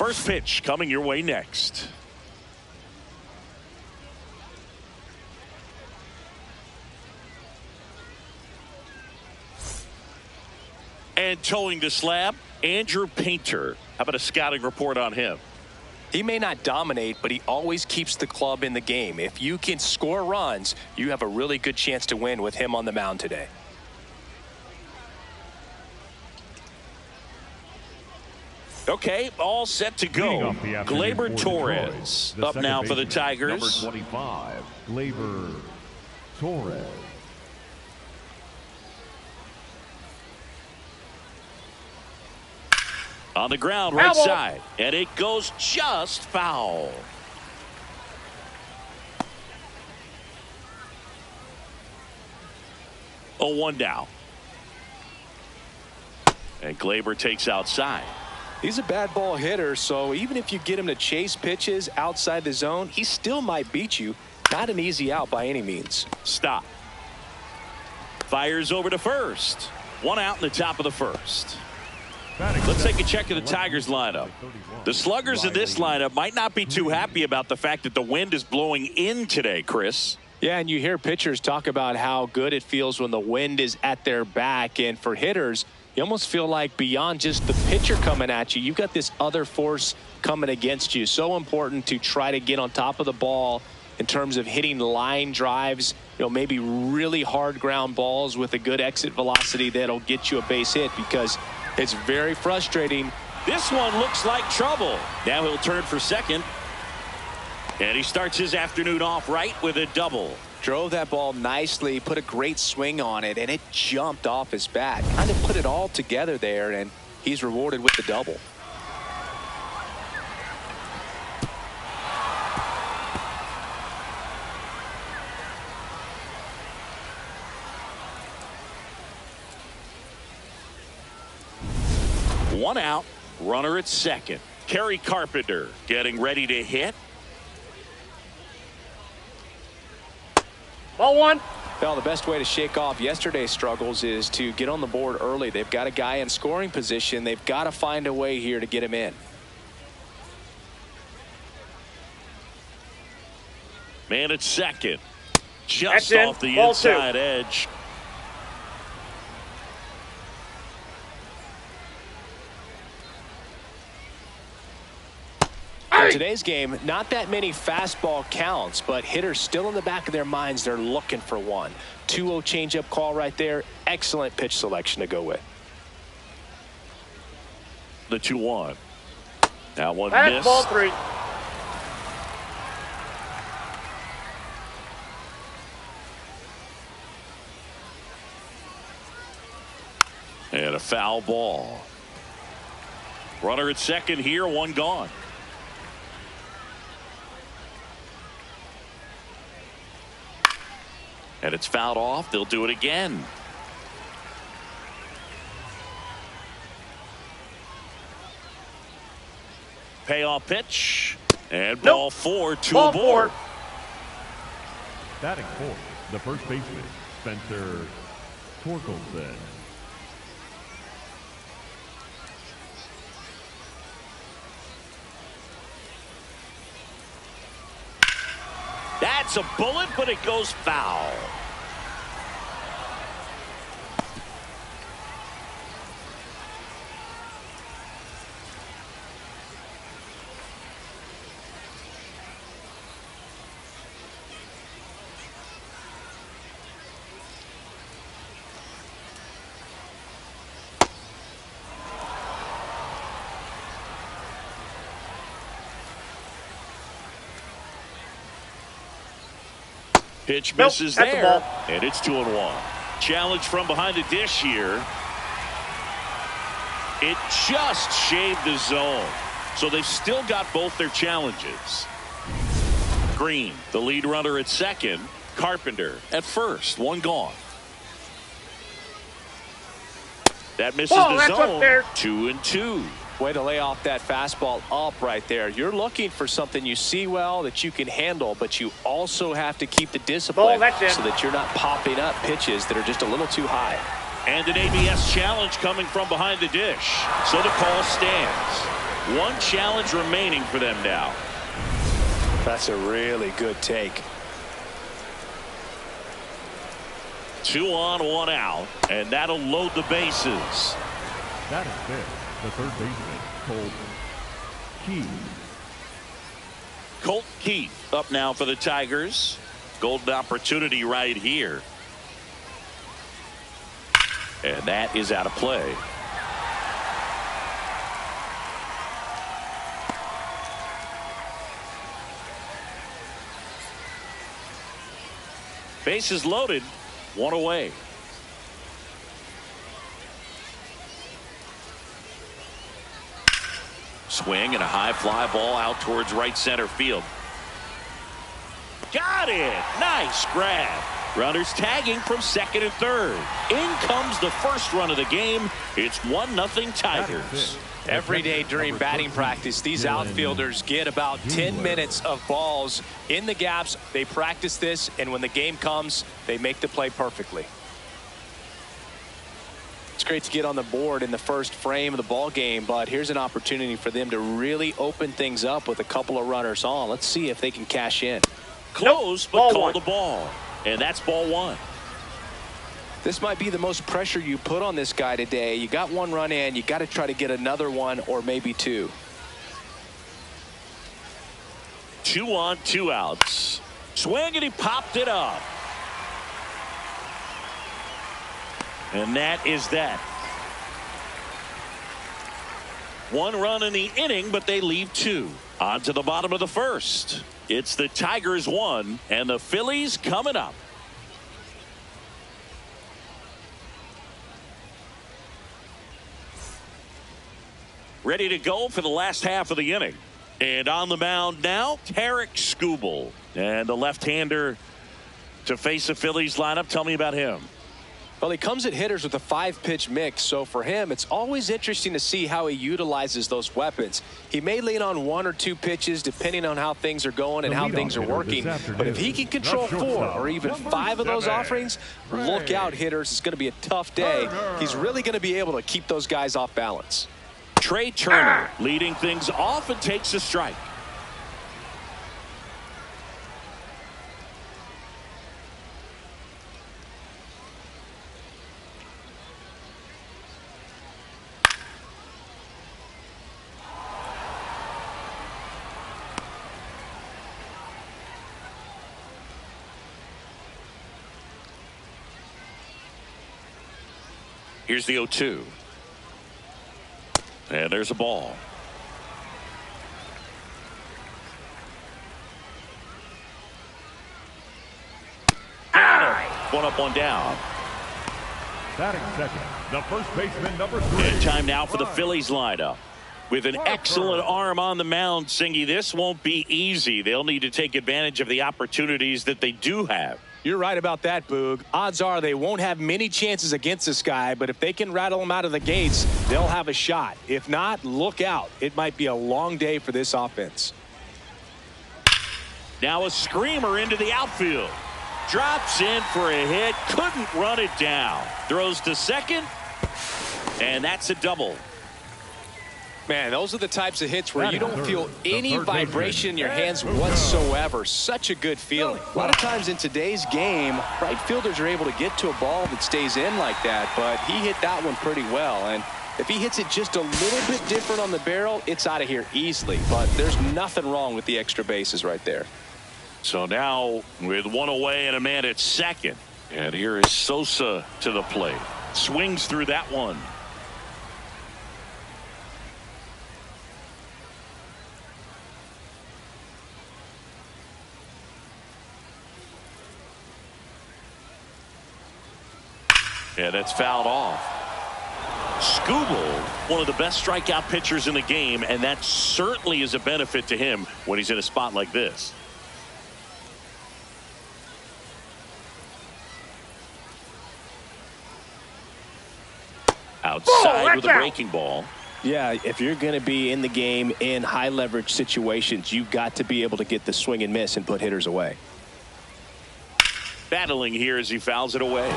First pitch coming your way next. And towing the slab, Andrew Painter. How about a scouting report on him? He may not dominate, but he always keeps the club in the game. If you can score runs, you have a really good chance to win with him on the mound today. Okay, all set to go. Gleyber Torres up now for the Tigers. Number 25, Gleyber Torres. On the ground, right side. And it goes just foul. Oh, 1 down. And Gleyber takes outside. He's a bad ball hitter, so even if you get him to chase pitches outside the zone, he still might beat you. Not an easy out by any means. Stop. Fires over to first. 1 out in the top of the first. Let's take a check of the Tigers lineup. The sluggers in this lineup might not be too happy about the fact that the wind is blowing in today, Chris. Yeah, and you hear pitchers talk about how good it feels when the wind is at their back. And for hitters, you almost feel like beyond just the pitcher coming at you, you've got this other force coming against you. So important to try to get on top of the ball in terms of hitting line drives, maybe really hard ground balls with a good exit velocity that'll get you a base hit, because it's very frustrating. This one looks like trouble. Now he'll turn for second. And he starts his afternoon off right with a double. Drove that ball nicely, put a great swing on it, and it jumped off his bat. Kind of put it all together there, and he's rewarded with the double. One out, runner at second. Kerry Carpenter getting ready to hit. Ball 1. Well, the best way to shake off yesterday's struggles is to get on the board early. They've got a guy in scoring position. They've got to find a way here to get him in. Man at second. Just That's off in. the Ball inside 2. edge. In today's game, not that many fastball counts, but hitters still in the back of their minds, they're looking for one. 2-0 changeup call right there. Excellent pitch selection to go with. The 2-1. That one That's missed. ball 3. And a foul ball. Runner at second here, 1 gone. And it's fouled off. They'll do it again. Payoff pitch. And ball 4 to Ball a board. 4. Batting fourth, the first baseman, Spencer Torkelson. That's a bullet, but it goes foul. Pitch misses that's a there, ball. and it's 2-1. Challenge from behind the dish here. It just shaved the zone, so they've still got both their challenges. Green, the lead runner at second. Carpenter at first, 1 gone. That misses Ball, the that's up zone. there. 2-2. Way to lay off that fastball up right there. You're looking for something you see well that you can handle, but you also have to keep the discipline Ball, that's in. so that you're not popping up pitches that are just a little too high. And an ABS challenge coming from behind the dish. So the call stands. One challenge remaining for them now. That's a really good take. 2 on, 1 out, and that'll load the bases. That is it. The third baseman, Colt Keith. Colt Keith up now for the Tigers. Golden opportunity right here. And that is out of play. Bases loaded, 1 away. Swing and a high fly ball out towards right center field. Got it! Nice grab. Runners tagging from second and third. In comes the first run of the game. It's 1-0 Tigers. Every day during batting practice, these outfielders get about 10 minutes of balls in the gaps. They practice this, and when the game comes, they make the play perfectly. It's great to get on the board in the first frame of the ball game, but here's an opportunity for them to really open things up with a couple of runners on. Let's see if they can cash in. Close, but call the ball. And that's ball 1. This might be the most pressure you put on this guy today. You got 1 run in. You got to try to get another 1 or maybe 2. 2 on, 2 outs. Swing, and he popped it up. And that is that. 1 run in the inning, but they leave 2. On to the bottom of the first. It's the Tigers 1 and the Phillies coming up. Ready to go for the last half of the inning. And on the mound now, Tarek Skubal. And the left-hander to face the Phillies lineup. Tell me about him. Well, he comes at hitters with a 5-pitch mix, so for him, it's always interesting to see how he utilizes those weapons. He may lean on 1 or 2 pitches depending on how things are going and how things are working, but if he can control 4 or even 5 of those offerings, look out, hitters. It's going to be a tough day. He's really going to be able to keep those guys off balance. Trey Turner leading things off and takes a strike. Here's the 0-2. And there's a ball. One up, one down. Batting second, the first baseman, number 3. And time now for the Phillies lineup. With an excellent arm on the mound, Singy, this won't be easy. They'll need to take advantage of the opportunities that they do have. You're right about that, Boog. Odds are they won't have many chances against this guy, but if they can rattle him out of the gates, they'll have a shot. If not, look out. It might be a long day for this offense. Now a screamer into the outfield. Drops in for a hit. Couldn't run it down. Throws to second. And that's a double. Man, those are the types of hits where you don't feel any vibration in your hands whatsoever. Such a good feeling. A lot of times in today's game, right fielders are able to get to a ball that stays in like that, but he hit that one pretty well. And if he hits it just a little bit different on the barrel, it's out of here easily. But there's nothing wrong with the extra bases right there. So now with 1 away and a man at second. And here is Sosa to the plate. Swings through that one. Yeah, that's fouled off. Skubal, one of the best strikeout pitchers in the game, and that certainly is a benefit to him when he's in a spot like this. Outside with a breaking ball. Yeah, if you're going to be in the game in high leverage situations, you've got to be able to get the swing and miss and put hitters away. Battling here as he fouls it away.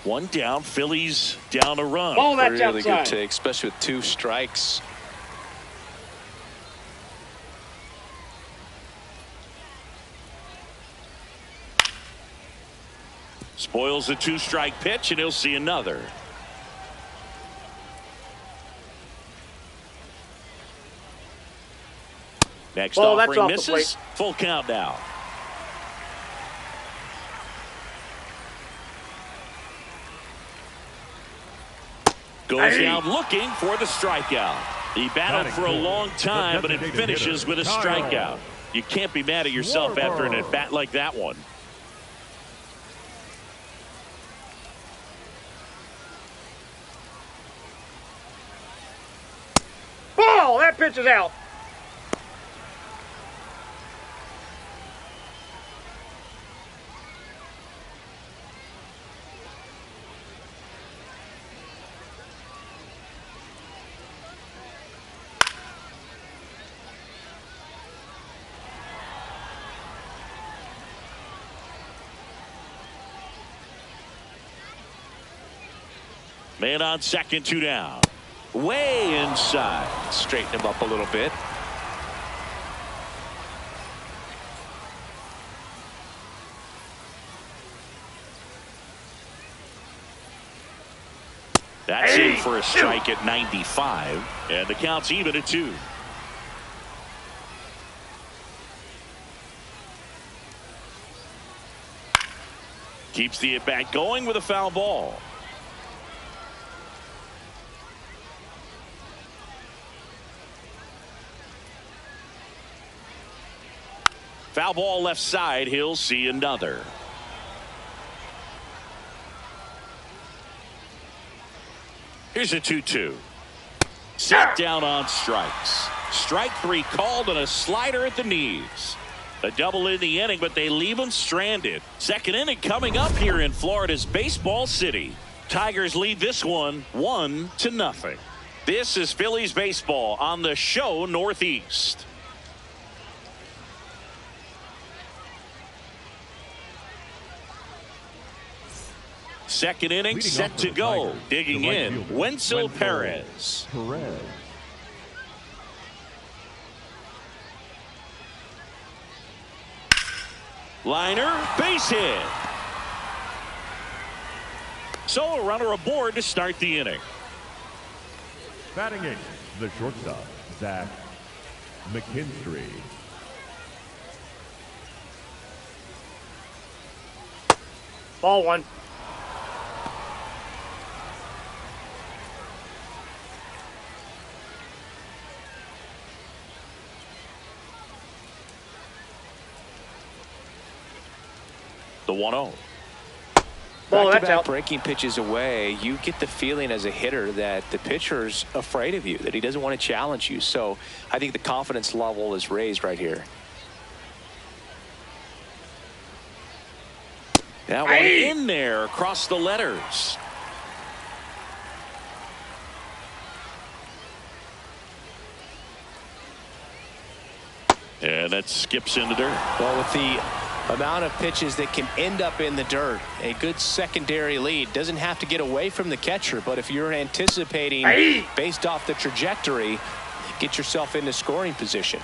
One down. Phillies down a run. Ball, that's really outside. good take, especially with 2 strikes. Spoils the 2-strike pitch, and he'll see another. Next Ball, that's offering off the misses. plate. Full count now. Goes down looking for the strikeout. He battled for a long time, but it finishes with a strikeout. You can't be mad at yourself after an at-bat like that one. Ball, that pitch is out. Man on second, 2 down. Way inside. Straighten him up a little bit. That's in for a strike at 95. And the count's even at 2. Keeps the at-bat going with a foul ball. Foul ball left side. He'll see another. Here's a 2-2. Set down on strikes. Strike 3 called and a slider at the knees. A double in the inning, but they leave him stranded. Second inning coming up here in Florida's Baseball City. Tigers lead this one 1-0. This is Phillies baseball on the show Northeast. Second inning Leading set off to for the go. Tigers, Digging the right in, fielder, Wenzel Wenzel Perez. Liner, base hit. So a runner aboard to start the inning. Batting 8, the shortstop, Zach McKinstry. Ball 1. The 1-0. Ball, that's Back-to-back out. breaking pitches away, you get the feeling as a hitter that the pitcher's afraid of you, that he doesn't want to challenge you. So I think the confidence level is raised right here. That one in there across the letters. And that skips into dirt. Well, with the amount of pitches that can end up in the dirt, a good secondary lead doesn't have to get away from the catcher, but if you're anticipating based off the trajectory, get yourself into scoring position.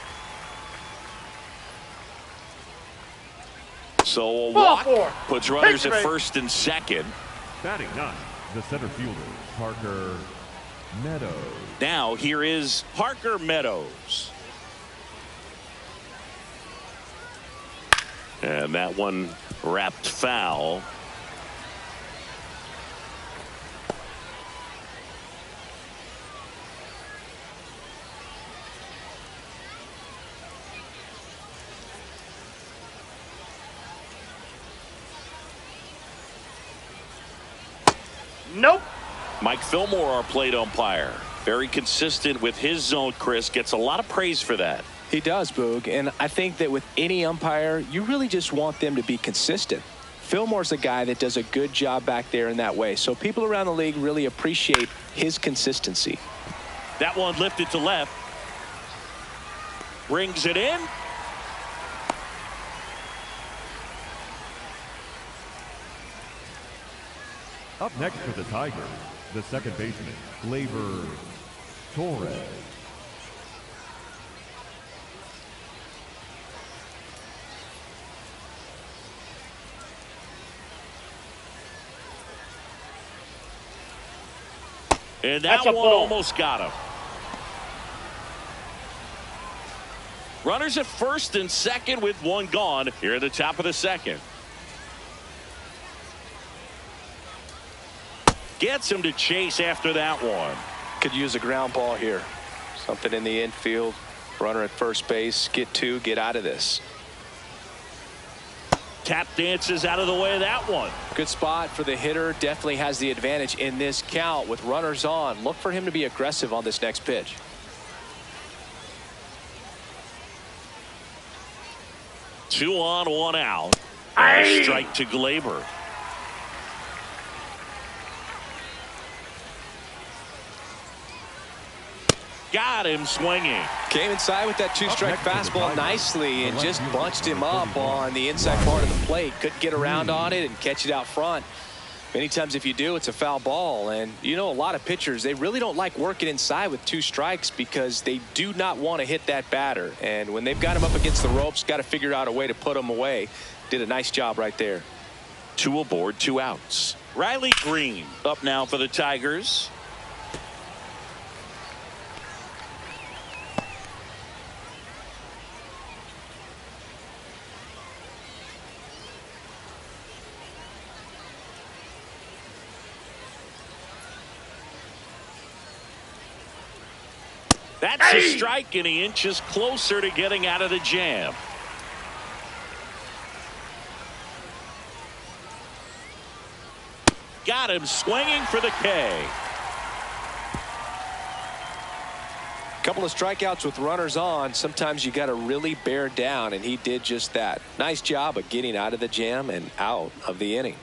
So a Ball walk 4. puts runners at Pitch first and second. Batting 9, the center fielder, Parker Meadows. Now here is Parker Meadows. And that one wrapped foul. Nope. Mike Fillmore, our plate umpire. Very consistent with his zone, Chris. Gets a lot of praise for that. He does, Boog, and I think that with any umpire, you really just want them to be consistent. Fillmore's a guy that does a good job back there in that way, so people around the league really appreciate his consistency. That one lifted to left. Rings it in. Up next for the Tigers, the second baseman, Gleyber Torres. And that one almost got him. Runners at first and second with one gone here at the top of the second. Gets him to chase after that one. Could use a ground ball here. Something in the infield. Runner at first base. Get two. Get out of this. Tap dances out of the way of that one. Good spot for the hitter. Definitely has the advantage in this count with runners on. Look for him to be aggressive on this next pitch. Two on, one out. Strike to Gleyber. Got him swinging. Came inside with that two-strike fastball nicely and just bunched him up on the inside part of the plate. Couldn't get around on it and catch it out front. Many times if you do, it's a foul ball. And you know, a lot of pitchers, they really don't like working inside with two strikes because they do not want to hit that batter. And when they've got him up against the ropes, got to figure out a way to put him away. Did a nice job right there. Two aboard, two outs. Riley Green up now for the Tigers. That's a strike, and he inches closer to getting out of the jam. Got him swinging for the K. Couple of strikeouts with runners on. Sometimes you got to really bear down, and he did just that. Nice job of getting out of the jam and out of the inning.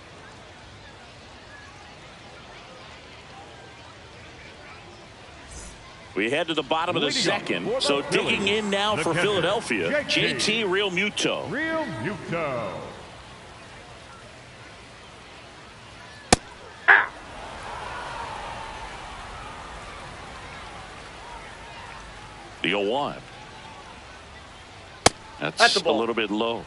We head to the bottom of the second. So digging in now for Philadelphia, JT Realmuto. Realmuto. The 0-1. That's a little bit low.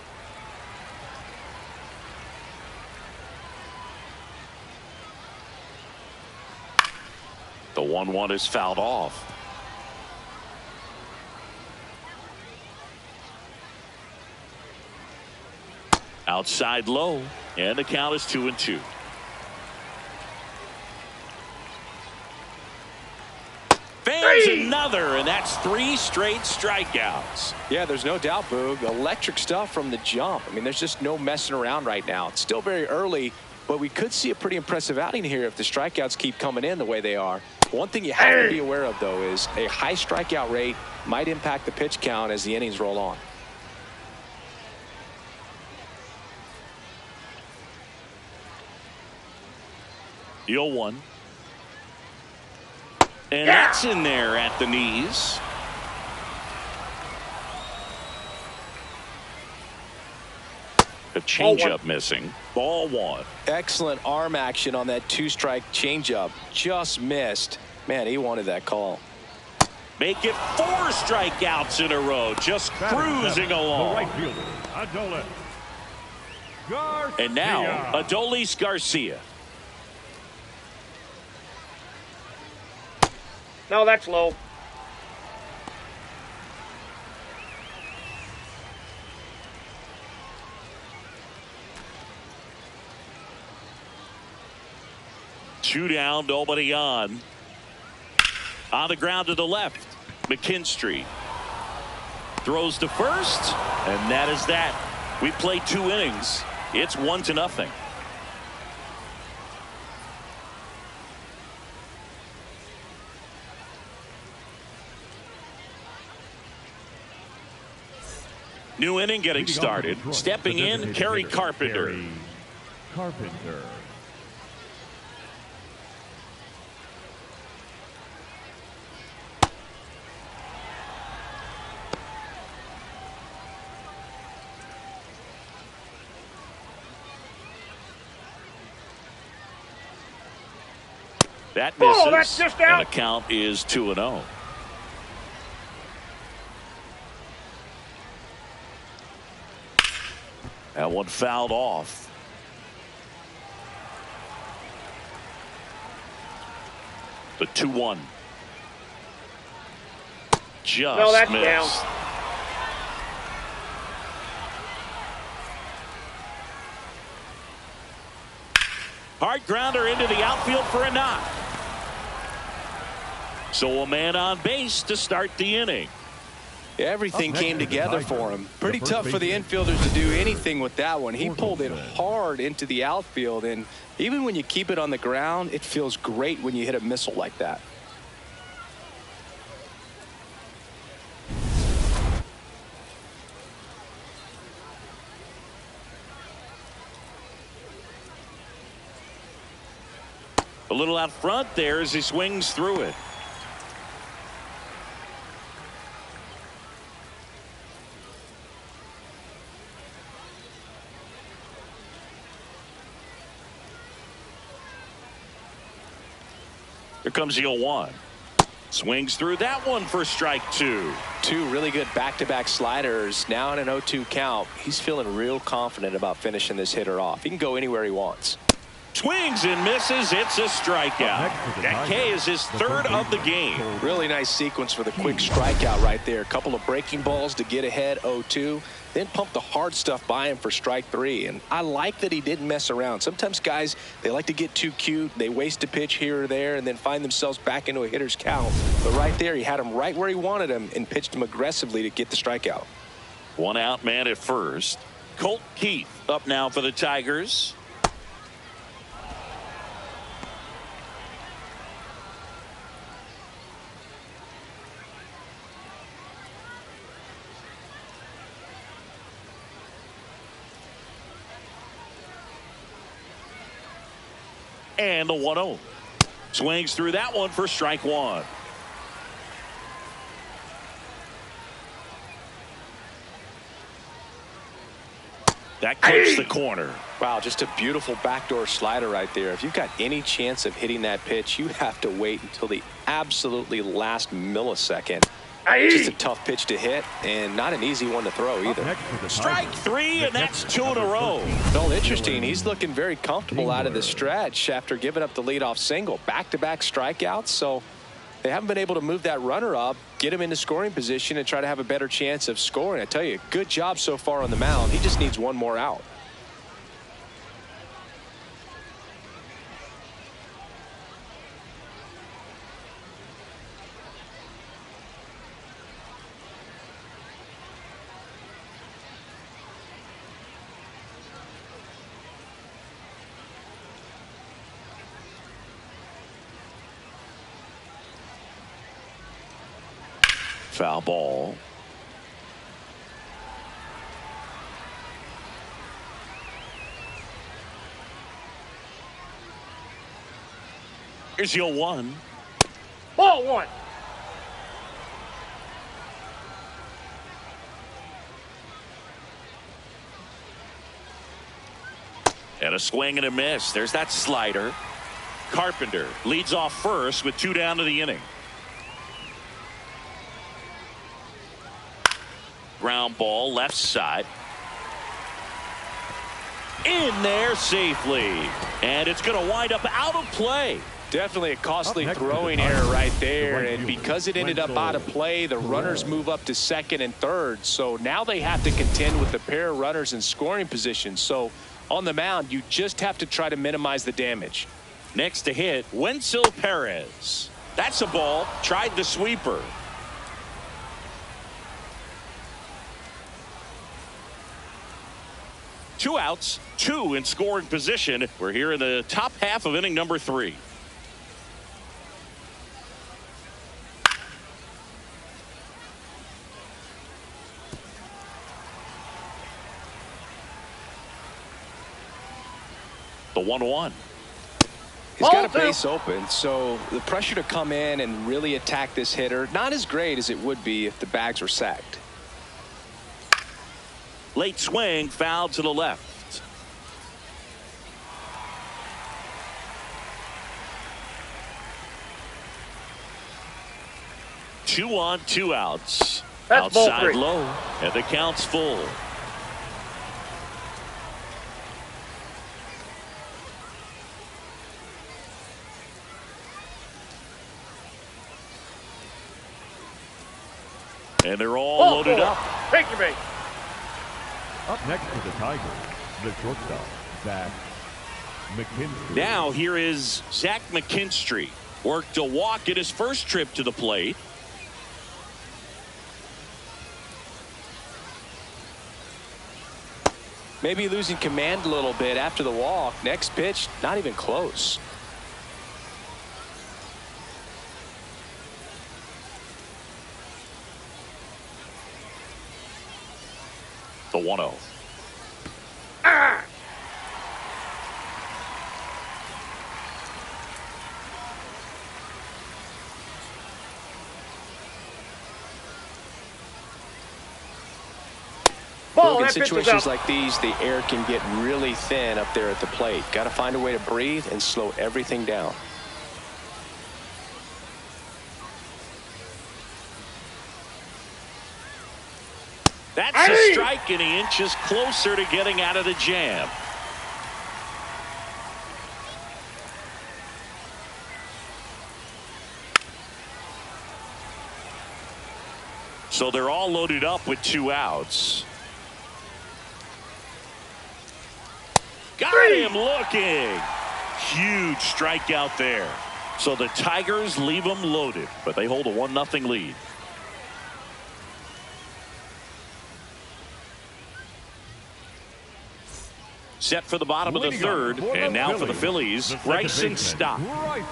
The 1-1 is fouled off. Outside low, and the count is 2-2. Fans another, and that's 3 straight strikeouts. Yeah, there's no doubt, Boog. Electric stuff from the jump. I mean, there's just no messing around right now. It's still very early, but we could see a pretty impressive outing here if the strikeouts keep coming in the way they are. One thing you have to be aware of, though, is a high strikeout rate might impact the pitch count as the innings roll on. The 0-1. And that's in there at the knees. A changeup missing. Ball 1. Excellent arm action on that 2-strike changeup. Just missed. Man, he wanted that call. Make it 4 strikeouts in a row. Just cruising along. The right fielder, Adolis Garcia. And now, Adolis Garcia. No, that's low. Two down, nobody on. On the ground to the left, McKinstry throws to first, and that is that. We played 2 innings. It's 1-0. New inning getting started. Stepping in, Kerry Carpenter. Carpenter. That misses. Oh, that's just out. And the count is 2-0. That one fouled off. The 2-1. Just no, that's missed. down. Hard grounder into the outfield for a knock. So a man on base to start the inning. Everything came together for him. Pretty tough for the infielders to do anything with that one. He pulled it hard into the outfield, and even when you keep it on the ground, it feels great when you hit a missile like that. A little out front there as he swings through it. Here comes the 0-1. Swings through that one for strike 2. Two really good back-to-back sliders. Now in an 0-2 count. He's feeling real confident about finishing this hitter off. He can go anywhere he wants. Swings and misses. It's a strikeout. That K is his third of the game. Really nice sequence for the quick strikeout right there. A couple of breaking balls to get ahead 0-2. Then pump the hard stuff by him for strike 3. And I like that he didn't mess around. Sometimes guys, they like to get too cute. They waste a pitch here or there and then find themselves back into a hitter's count. But right there, he had him right where he wanted him and pitched him aggressively to get the strikeout. One out man at first. Colt Keith up now for the Tigers. And the 1-0. Swings through that one for strike 1. That clips the corner. Wow, just a beautiful backdoor slider right there. If you've got any chance of hitting that pitch, you have to wait until the absolutely last millisecond. Just a tough pitch to hit and not an easy one to throw either. Strike 3, and that's 2 in a row. Well, interesting. He's looking very comfortable out of the stretch after giving up the leadoff single. Back-to-back strikeouts, so they haven't been able to move that runner up, get him into scoring position, and try to have a better chance of scoring. I tell you, good job so far on the mound. He just needs one more out. Foul ball. Here's your 1. Ball 1. And a swing and a miss. There's that slider. Carpenter leads off first with 2 down to the inning. Ground ball left side. In there safely. And it's going to wind up out of play. Definitely a costly throwing error right there, and because it ended up out of play, the runners move up to second and third. So now they have to contend with the pair of runners in scoring position. So on the mound, you just have to try to minimize the damage. Next to hit, Wenzel Perez. That's a ball. Tried the sweeper. Two outs, 2 in scoring position. We're here in the top half of inning number 3. The 1-1. He's got a base open, so the pressure to come in and really attack this hitter, not as great as it would be if the bags were sacked. Late swing, foul to the left. 2 on, 2 outs. That's ball Outside 3. low, and the count's full. And they're all Ball loaded 4. up. Take your base. Up next for the Tigers, the shortstop, Zach McKinstry. Now here is Zach McKinstry. Worked a walk in his first trip to the plate. Maybe losing command a little bit after the walk. Next pitch, not even close. The 1-0. Ball. Look, in That pitch is situations out. like these, the air can get really thin up there at the plate. Got to find a way to breathe and slow everything down. That's a strike, and he inches closer to getting out of the jam. So they're all loaded up with 2 outs. Got him looking. Huge strikeout there. So the Tigers leave them loaded, but they hold a 1-0 lead. Set for the bottom of the third, and now for the Phillies, Bryson Stott.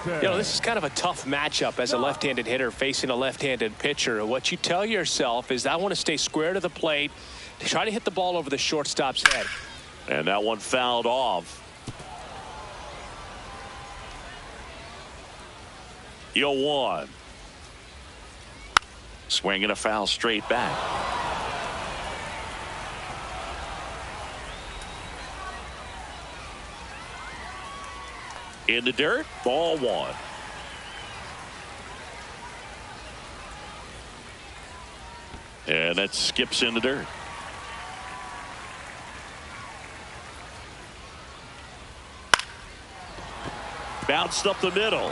You know, this is kind of a tough matchup as a left-handed hitter facing a left-handed pitcher. What you tell yourself is, I want to stay square to the plate, try to hit the ball over the shortstop's head. And that one fouled off. 0-1. Swinging a foul straight back. In the dirt, ball 1. And that skips in the dirt. Bounced up the middle.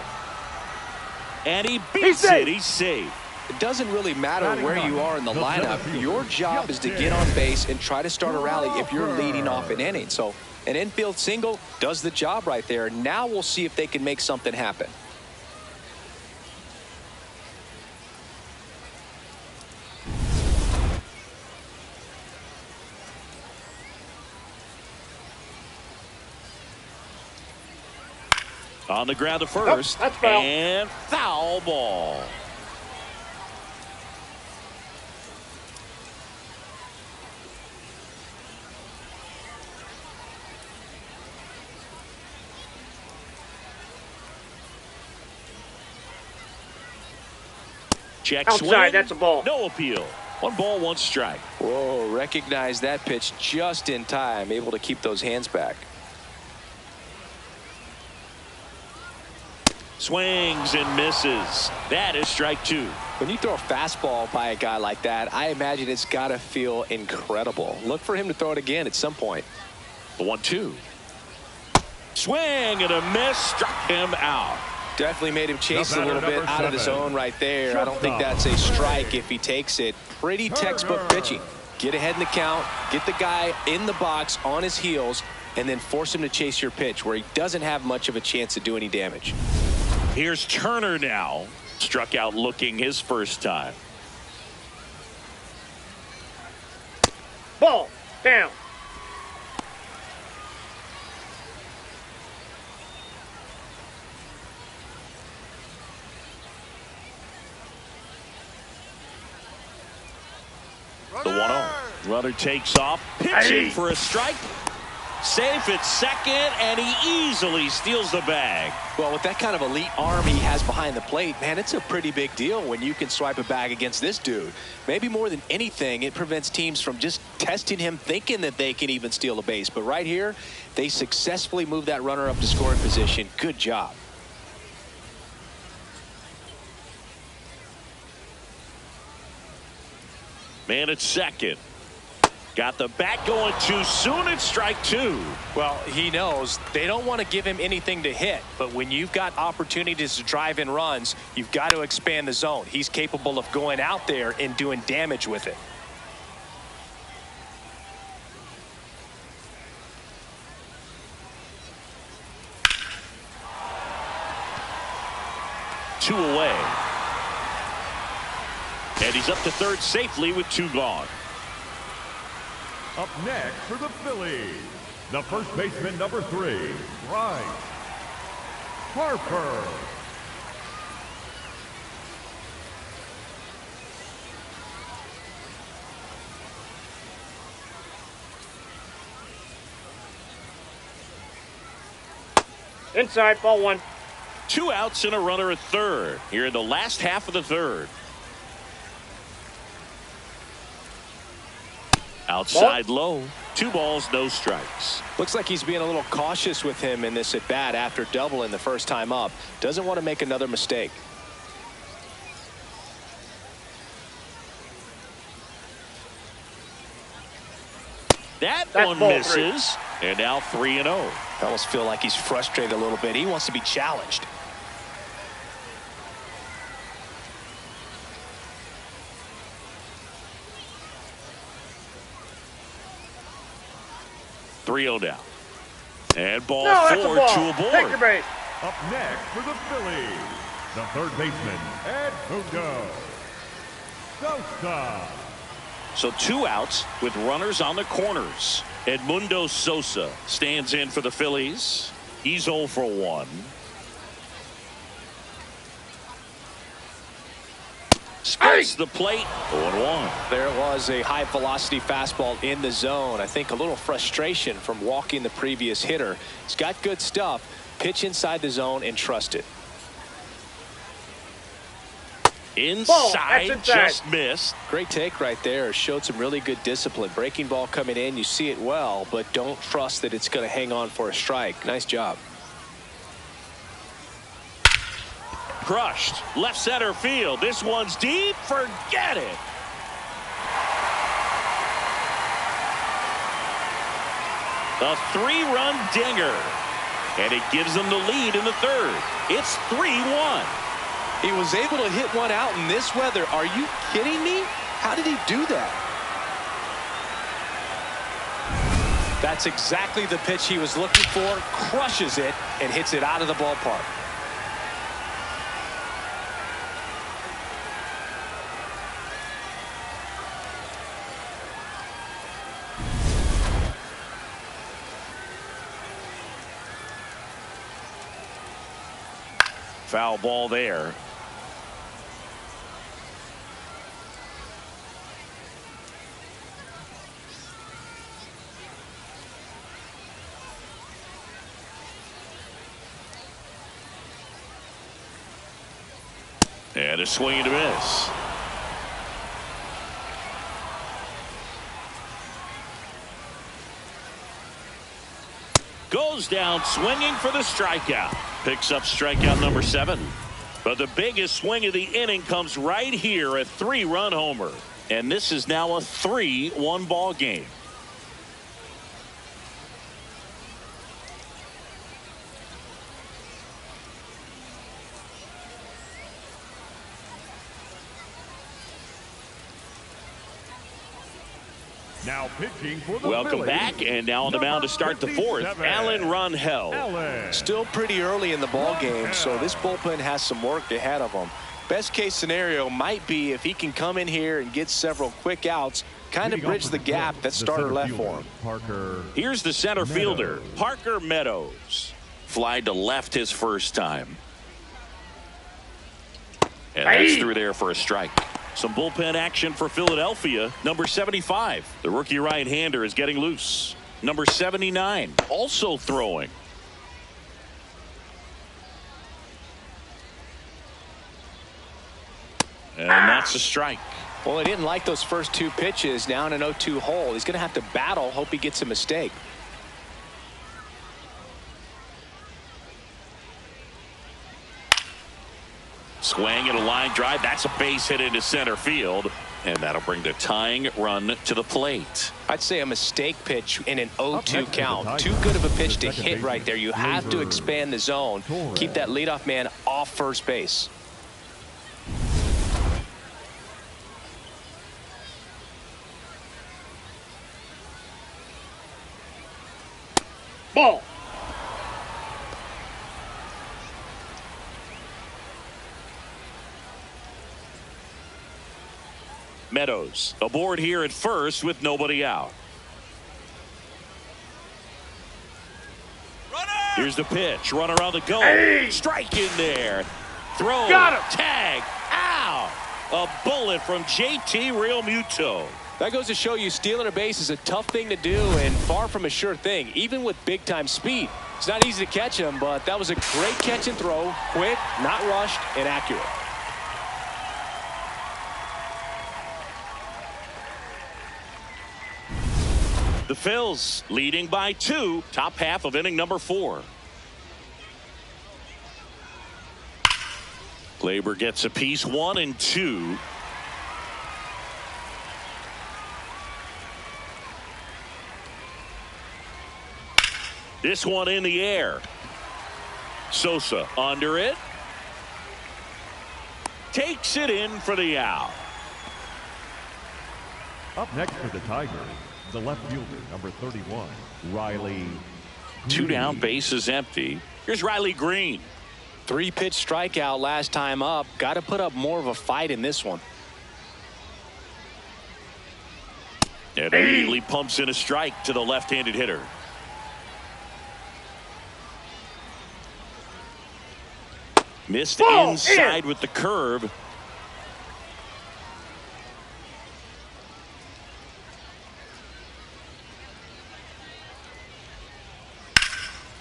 And he beats it. He's safe. It doesn't really matter where you are in the lineup. Your job is to get on base and try to start a rally if you're leading off an inning. So an infield single does the job right there. Now we'll see if they can make something happen. On the ground to first. That's foul. And foul ball. Check Outside, swing. that's a ball. No appeal. 1 ball, 1 strike. Whoa, recognize that pitch just in time, able to keep those hands back. Swings and misses. That is strike 2. When you throw a fastball by a guy like that, I imagine it's got to feel incredible. Look for him to throw it again at some point. The 1-2. Swing and a miss. Struck him out. Definitely made him chase a little bit out of the zone right there. I don't think that's a strike if he takes it. Pretty textbook pitching. Get ahead in the count, get the guy in the box on his heels, and then force him to chase your pitch where he doesn't have much of a chance to do any damage. Here's Turner now. Struck out looking his first time. Ball. Down. The 1-0. Runner takes off. Pitching for a strike. Safe at second, and he easily steals the bag. Well, with that kind of elite arm he has behind the plate, man, it's a pretty big deal when you can swipe a bag against this dude. Maybe more than anything, it prevents teams from just testing him, thinking that they can even steal a base. But right here, they successfully move that runner up to scoring position. Good job. Man at second. Got the bat going too soon. It's strike two. Well, he knows they don't want to give him anything to hit, but when you've got opportunities to drive in runs, you've got to expand the zone. He's capable of going out there and doing damage with it. Two away. And he's up to third safely with two gone. Up next for the Phillies, the first baseman, number 3, Bryce Harper. Inside, ball one. 2 outs and a runner at third here in the last half of the third. Outside low. 2 balls, no strikes. Looks like he's being a little cautious with him in this at bat after doubling the first time up. Doesn't want to make another mistake. That That's one ball misses. And now 3-0. I almost feel like he's frustrated a little bit. He wants to be challenged. Down. And ball No, 4 ball. to a board. Take your base. Up next for the Phillies, the third baseman, Edmundo Sosa. So 2 outs with runners on the corners. Edmundo Sosa stands in for the Phillies. He's 0 for 1. Skirts the plate. 0-1. There was a high velocity fastball in the zone. I think a little frustration from walking the previous hitter. He's got good stuff. Pitch inside the zone and trust it. Inside, just missed. Great take right there. Showed some really good discipline. Breaking ball coming in. You see it well, but don't trust that it's going to hang on for a strike. Nice job. Crushed. Left center field. This one's deep. Forget it. A 3-run dinger. And it gives them the lead in the third. It's 3-1. He was able to hit one out in this weather. Are you kidding me? How did he do that? That's exactly the pitch he was looking for. Crushes it and hits it out of the ballpark. Foul ball there. And a swing and a miss. Goes down swinging for the strikeout. Picks up strikeout number 7. But the biggest swing of the inning comes right here, a 3-run homer. And this is now a 3-1 ball game. Now pitching for the Welcome Phillies, back, and now on the mound to start the fourth, 57, Alan Runhell. Allen. Still pretty early in the ball game, so this bullpen has some work ahead of them. Best case scenario might be if he can come in here and get several quick outs, kind of bridge the gap that starter left for him. Parker. Here's the center fielder, Parker Meadows. Fly to left his first time. And that's through there for a strike. Some bullpen action for Philadelphia. Number 75, the rookie right-hander, is getting loose. Number 79, also throwing. And that's a strike. Well, he didn't like those first 2 pitches. Now in an 0-2 hole. He's going to have to battle. Hope he gets a mistake. Swing and a line drive. That's a base hit into center field. And that'll bring the tying run to the plate. I'd say a mistake pitch in an 0-2 count. Too good of a pitch to hit right there. You have to expand the zone. Keep that leadoff man off first base. Ball. Meadows aboard here at first with nobody out. Here's the pitch. Run around the goal. Hey. Strike in there. Throw. Got him. Tag. Ow. A bullet from JT Realmuto. That goes to show you stealing a base is a tough thing to do and far from a sure thing, even with big-time speed. It's not easy to catch him, but that was a great catch and throw. Quick, not rushed, and accurate. The Phillies leading by 2, top half of inning number 4. Glaber gets a piece, 1 and 2. This one in the air. Sosa under it. Takes it in for the out. Up next for the Tigers, the left fielder, number 31, Riley. 2 down, bases empty. Here's Riley Green. 3-pitch strikeout last time up. Got to put up more of a fight in this one. And immediately pumps in a strike to the left-handed hitter. Missed inside with the curve.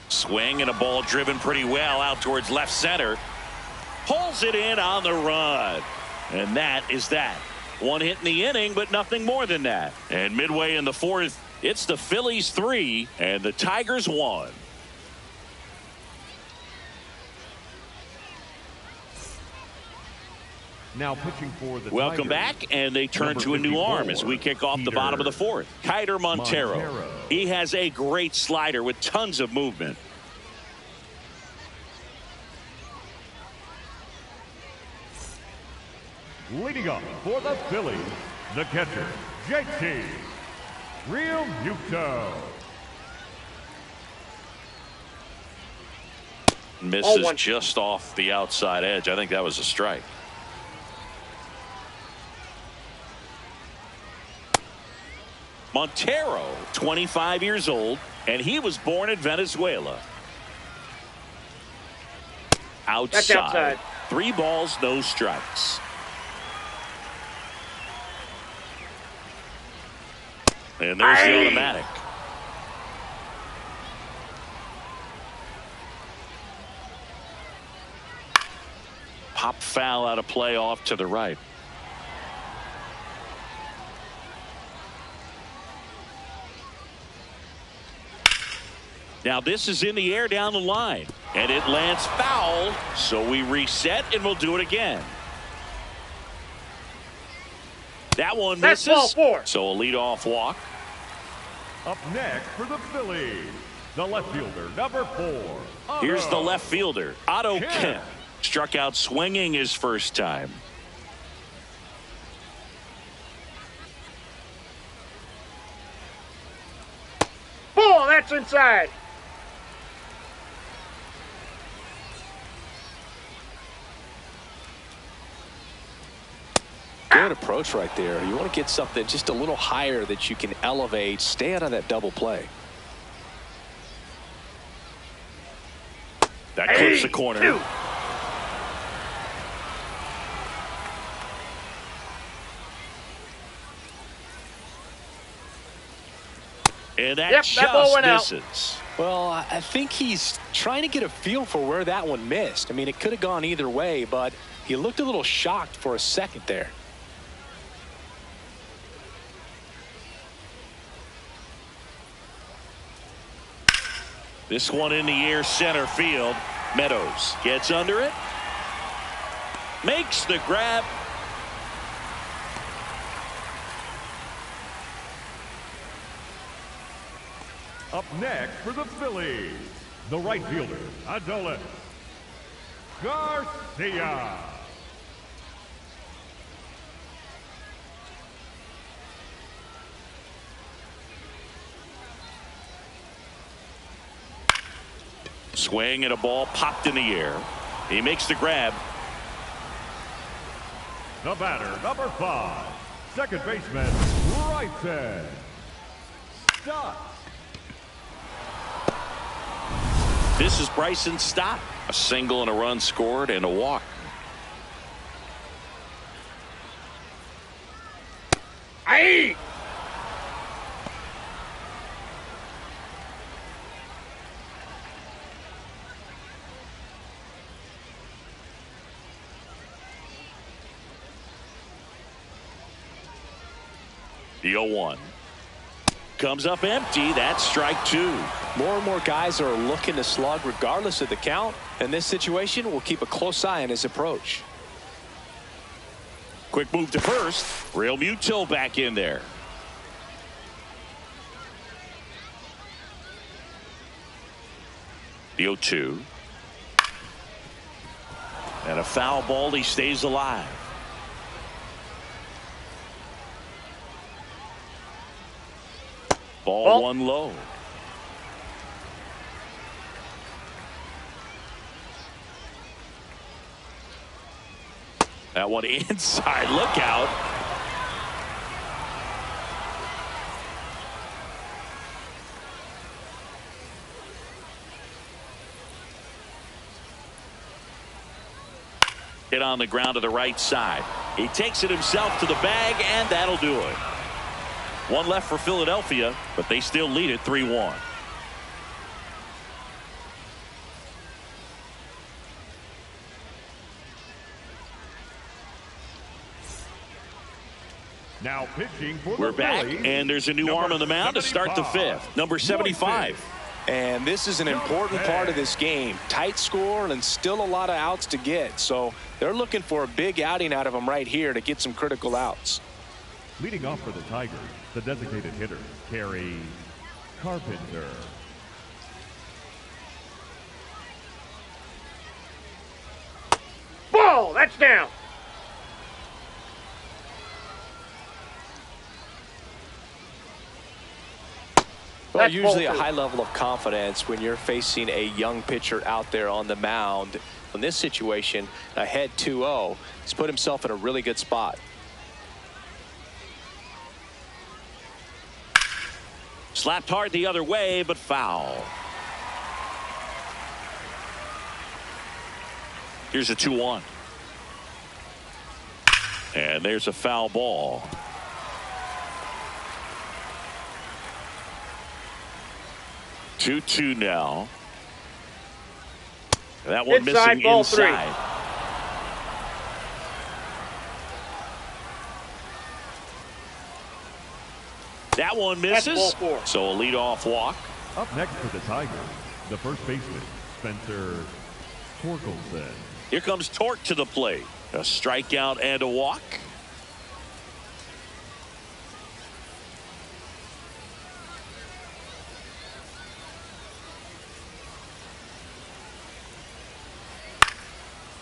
Swing and a ball driven pretty well out towards left center. Pulls it in on the run. And that is that. 1 hit in the inning, but nothing more than that. And midway in the 4th, it's the Phillies 3 and the Tigers 1. Now pitching for the Welcome Tigers, back, and they turn to a new arm as we kick off the bottom of the 4th. Kiter Montero. He has a great slider with tons of movement. Leading up for the Phillies, the catcher, JT Realmuto. Misses just off the outside edge. I think that was a strike. Montero, 25 years old, and he was born in Venezuela. Outside. 3 balls, no strikes. And there's the automatic. Pop foul out of play off to the right. Now this is in the air down the line, and it lands foul, so we reset and we'll do it again. That one misses. That's ball 4. So a leadoff walk. Up next for the Phillies, the left fielder, number 4. Here's the left fielder, Otto Kemp. Struck out swinging his first time. Ball, that's inside. Good approach right there. You want to get something just a little higher that you can elevate. Stay out of that double play. That clips the corner. 2. And that Yep, just that ball went out. misses. Well, I think he's trying to get a feel for where that one missed. I mean, it could have gone either way, but he looked a little shocked for a second there. This one in the air, center field. Meadows gets under it. Makes the grab. Up next for the Phillies, the right fielder, Adolis Garcia. Swing and a ball popped in the air. He makes the grab. The batter, number 5, second baseman, Bryson Stott. This is Bryson Stott. A single and a run scored and a walk. Aye! The 0-1 comes up empty. That's strike 2. More and more guys are looking to slug regardless of the count. In this situation, we'll keep a close eye on his approach. Quick move to first. Real Muto back in there. The 0-2. And a foul ball. He stays alive. Ball one low. That one inside. Look out. Hit on the ground to the right side. He takes it himself to the bag, and that'll do it. One left for Philadelphia, but they still lead it 3-1. Now pitching for We're the back, Phillies, and there's a new arm on the mound to start the 5th. Number 75. And this is an important part of this game. Tight score and still a lot of outs to get. So they're looking for a big outing out of him right here to get some critical outs. Leading off for the Tigers, the designated hitter, Kerry Carpenter. Ball, that's down. Well, That's usually a ball 2. high level of confidence when you're facing a young pitcher out there on the mound. In this situation, ahead 2-0, he's put himself in a really good spot. Slapped hard the other way, but foul. Here's a 2-1. And there's a foul ball. Two now. That one Inside, missing ball inside. 3. That one misses. That's ball 4. So a leadoff walk. Up next for the Tigers, the first baseman, Spencer Torkelson. Here comes Torque to the plate. A strikeout and a walk.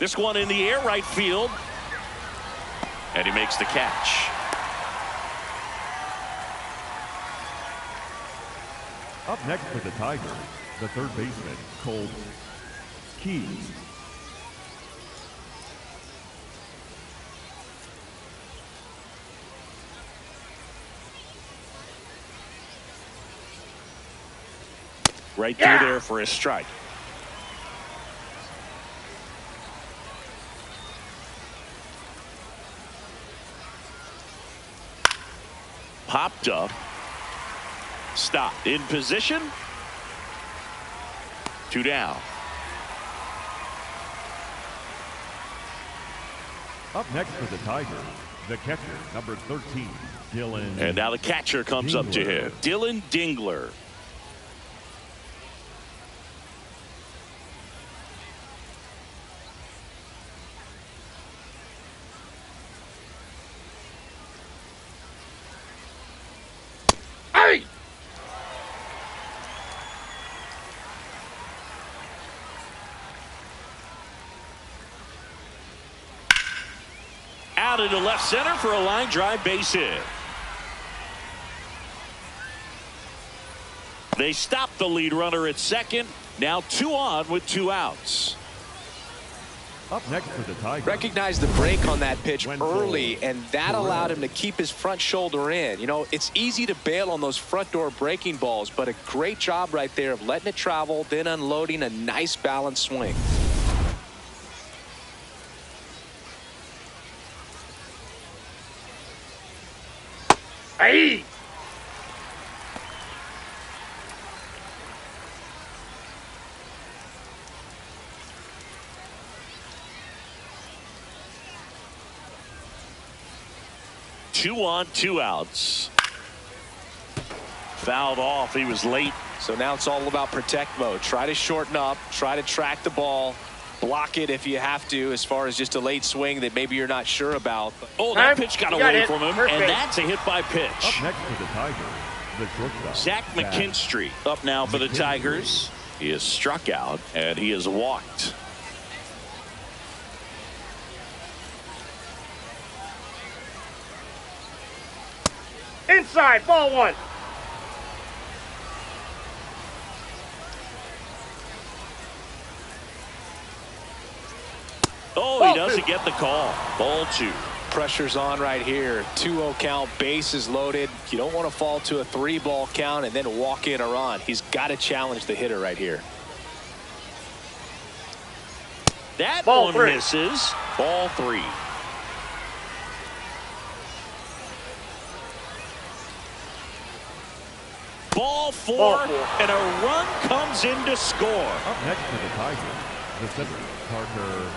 This one in the air, right field. And he makes the catch. Up next for the Tigers, the third baseman, Colt Keys. Right through there for a strike. Popped up. Stopped. In position. 2 down. Up next for the Tigers, the catcher, number 13, Dylan. And now the catcher comes up to him. Dylan Dingler. out into left center for a line drive base hit. They stop the lead runner at second. Now 2 on with 2 outs. Up next for the Tigers. Recognized the break on that pitch early, and that allowed him to keep his front shoulder in. You know, it's easy to bail on those front door breaking balls, but a great job right there of letting it travel, then unloading a nice balanced swing. Hey! Two on, 2 outs. Fouled off. He was late. So now it's all about protect mode. Try to shorten up, try to track the ball, block it if you have to, as far as just a late swing that maybe you're not sure about. Oh, that pitch got away from him, Perfect. and that's a hit by pitch. Up next for the Tigers, the shortstop. Zach McKinstry up now for the Tigers. He is struck out, and he is walked. Inside, ball 1. Oh, he doesn't get the call. Ball 2. Pressure's on right here. 2-0 count, bases loaded. You don't want to fall to a 3-ball count and then walk in or on. He's got to challenge the hitter right here. That Ball one 3. misses. Ball 3. Ball 4, Ball 4. and a run comes in to score. Up next for the Tigers, the center, Parker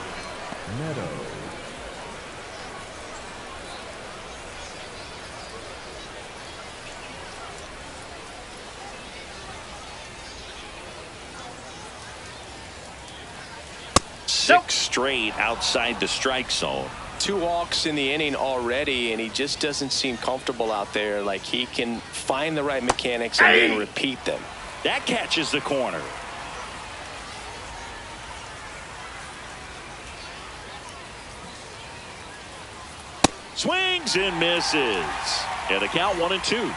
Meadows. Six straight outside the strike zone. 2 walks in the inning already, and he just doesn't seem comfortable out there. Like he can find the right mechanics and then repeat them. That catches the corner. Swings and misses. And the count 1-2.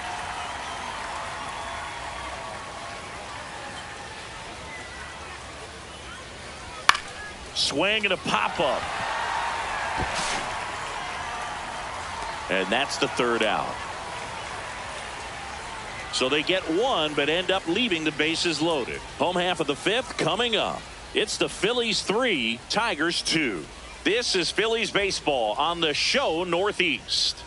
Swing and a pop-up. And that's the 3rd out. So they get 1, but end up leaving the bases loaded. Home half of the 5th coming up. It's the Phillies 3, Tigers 2. This is Phillies baseball on the show Northeast.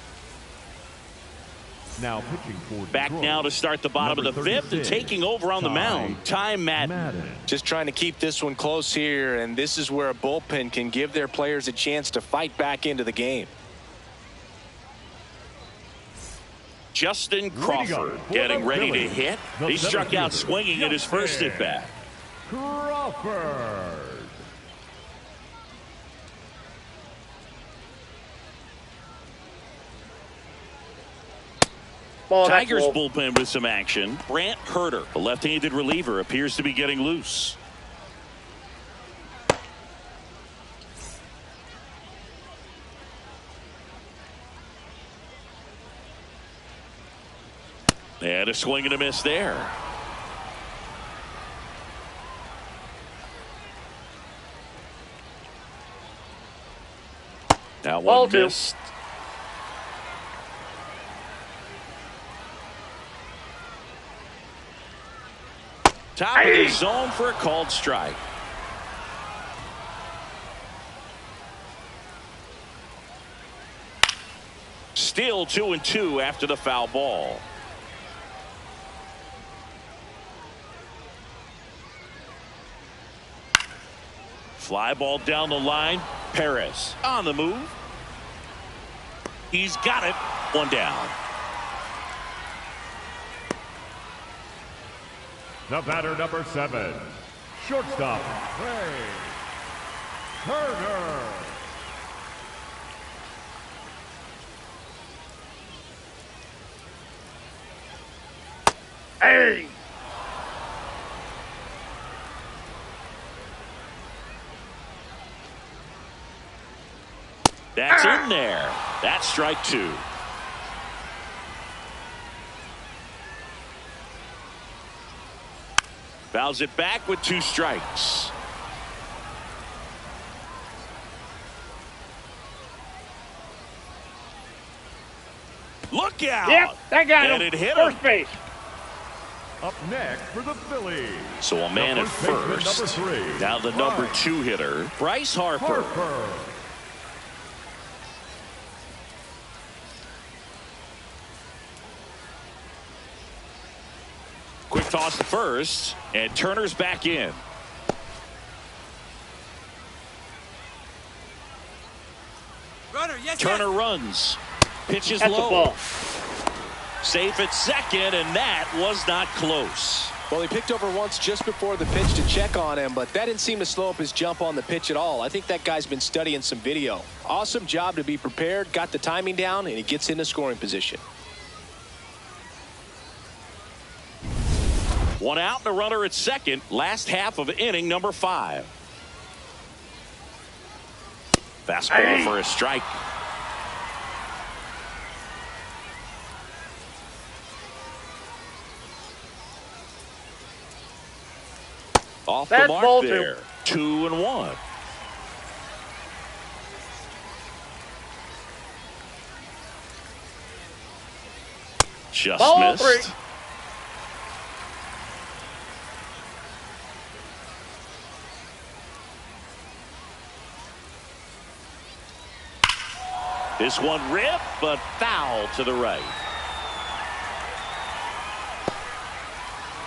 Now pitching for Back Detroit, now to start the bottom of the 5th and taking over on the mound. Ty Madden. Just trying to keep this one close here, and this is where a bullpen can give their players a chance to fight back into the game. Justin Crawford getting ready to hit. He struck out swinging at his first at bat. Crawford. Tigers bullpen with some action. Brant Herter, a left-handed reliever, appears to be getting loose. And a swing and a miss there. Now one missed. Top of the zone for a called strike. Still 2-2 after the foul ball. Fly ball down the line. Perez on the move. He's got it. 1 down. The batter, number 7, shortstop, Trey Turner. Hey! That's in there. That's strike 2. Fouls it back with 2 strikes. Look out! Yep, that got him. And it hit First him. base. Up next for the Phillies. So a man The at baseman, first. number 3. Now the number 2 hitter, Bryce Harper. Quick toss to first, and Turner's back in. Runner, yes, Turner runs. Pitches That's a low. ball. Safe at second, and that was not close. Well, he picked over once just before the pitch to check on him, but that didn't seem to slow up his jump on the pitch at all. I think that guy's been studying some video. Awesome job to be prepared, got the timing down, and he gets into scoring position. 1 out and a runner at second. Last half of inning number 5. Fastball for a strike. Off the That's mark ball there. 2-1. Just Ball missed. 3. This one ripped, but foul to the right.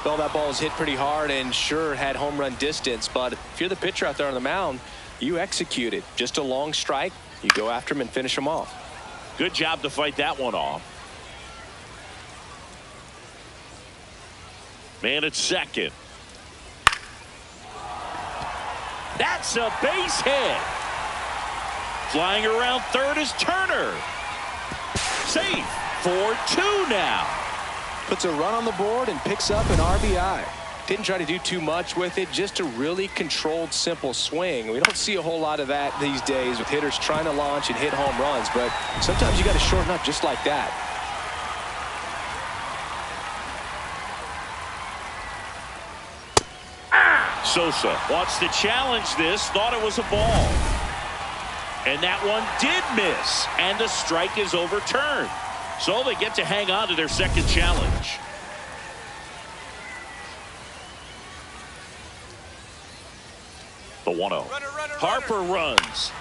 Well, that ball was hit pretty hard and sure had home run distance, but if you're the pitcher out there on the mound, you execute it. Just a long strike, you go after him and finish him off. Good job to fight that one off. Man at second. That's a base hit. Flying around third is Turner. Safe. 4-2 now. Puts a run on the board and picks up an RBI. Didn't try to do too much with it, just a really controlled, simple swing. We don't see a whole lot of that these days with hitters trying to launch and hit home runs, but sometimes you got to shorten up just like that. Sosa wants to challenge this, thought it was a ball. And that one did miss, and the strike is overturned. So they get to hang on to their second challenge. The 1-0. Harper runs.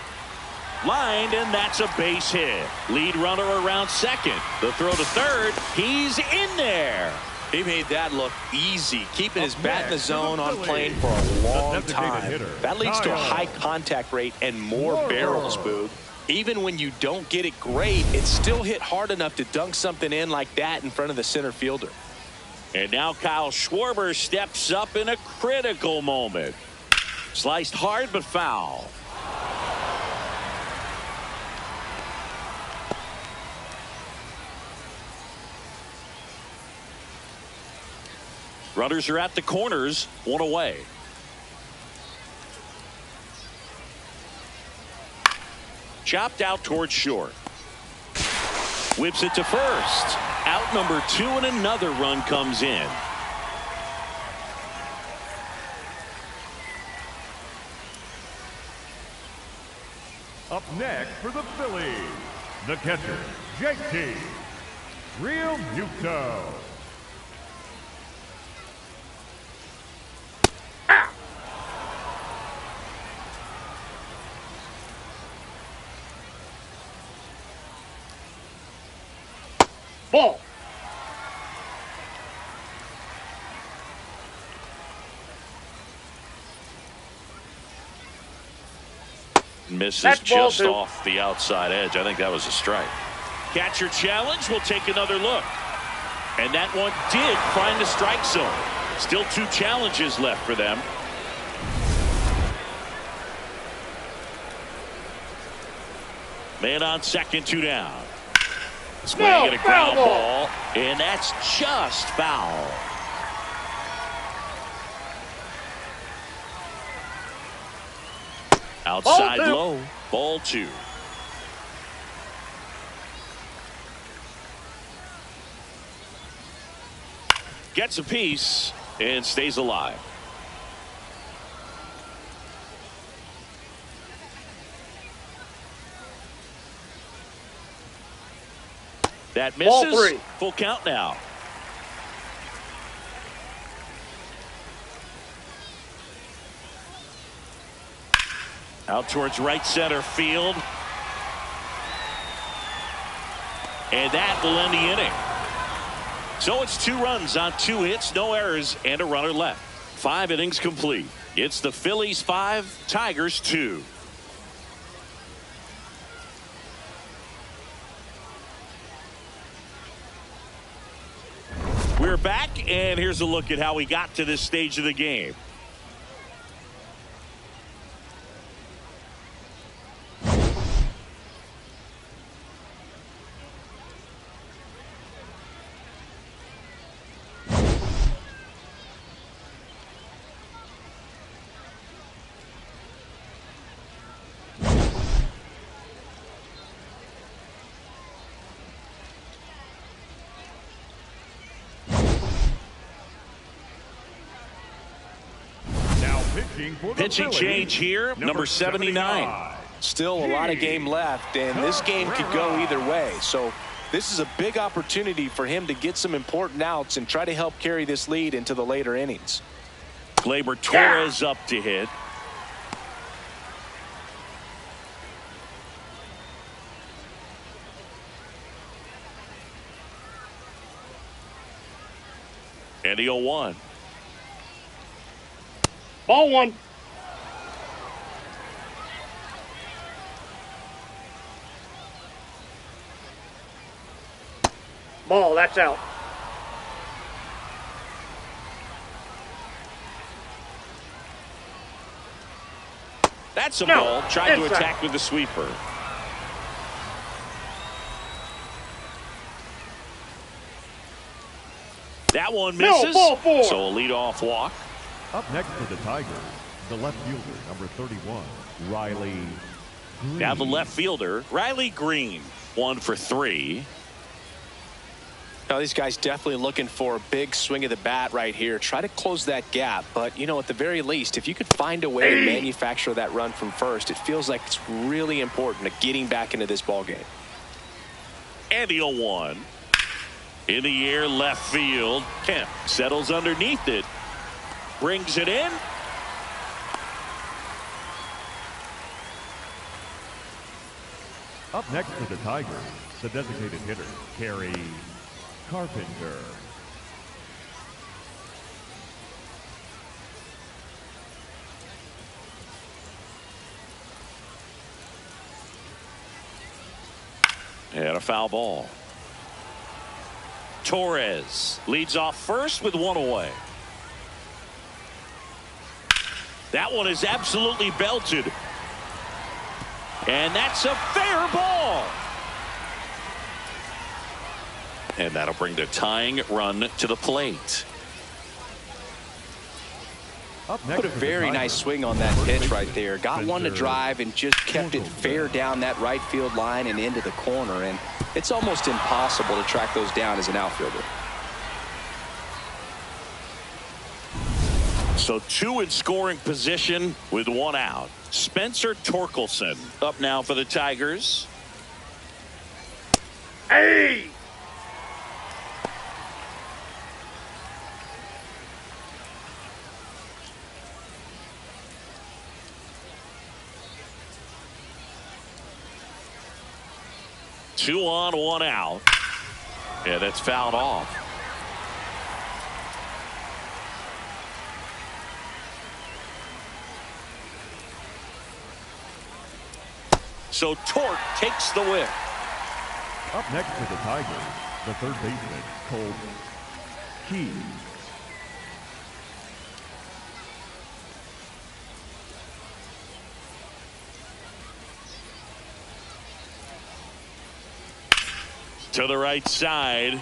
Lined, and that's a base hit. Lead runner around second. The throw to third. He's in there. He made that look easy, keeping his bat in the zone on plane for a long time. That leads to a high contact rate and more barrels, Boog. Even when you don't get it great, it's still hit hard enough to dunk something in like that in front of the center fielder. And now Kyle Schwarber steps up in a critical moment. Sliced hard but foul. Runners are at the corners, 1 away. Chopped out towards short. Whips it to first. Out number 2, and another run comes in. Up next for the Phillies, the catcher, JT Real Muto. Ball. Misses That's ball just 2. off the outside edge. I think that was a strike. Catcher challenge. We'll take another look. And that one did find the strike zone. Still 2 challenges left for them. Man on second, 2 down. Swing and a ground ball, and that's just foul. Outside Ball 2. low, ball 2. gets a piece and stays alive. That misses. Full count now. Out towards right center field. And that will end the inning. So it's 2 runs on 2 hits, no errors, and a runner left. 5 innings complete. It's the Phillies 5, Tigers 2. We're back, and here's a look at how we got to this stage of the game. Pitching change here, number 79. Still a lot of game left, and this game could go either way. So this is a big opportunity for him to get some important outs and try to help carry this lead into the later innings. Gleyber Torres up to hit. And the 0-1. Ball 1. Ball, that's out. That's a ball. Tried to attack with the sweeper. That one misses. Ball 4. So a leadoff walk. Up next for the Tigers, the left fielder, number 31, Riley Green. Now the left fielder, Riley Green, 1 for 3. Now these guys definitely looking for a big swing of the bat right here. Try to close that gap. But, you know, at the very least, if you could find a way to manufacture that run from first, it feels like it's really important to getting back into this ball game. And the 0-1. In the air, left field. Kemp settles underneath it. Brings it in. Up next for the Tigers, the designated hitter, Kerry Carpenter. And a foul ball. Torres leads off first with 1 away. That one is absolutely belted. And that's a fair ball. And that'll bring the tying run to the plate. Put a very nice swing on that pitch right there. Got one to drive and just kept it fair down that right field line and into the corner. And it's almost impossible to track those down as an outfielder. So 2 in scoring position with 1 out. Spencer Torkelson up now for the Tigers. Hey! Two on, 1 out. Yeah, that's fouled off. So Torque takes the whip. Up next for the Tigers, the third baseman, Cole Key. To the right side.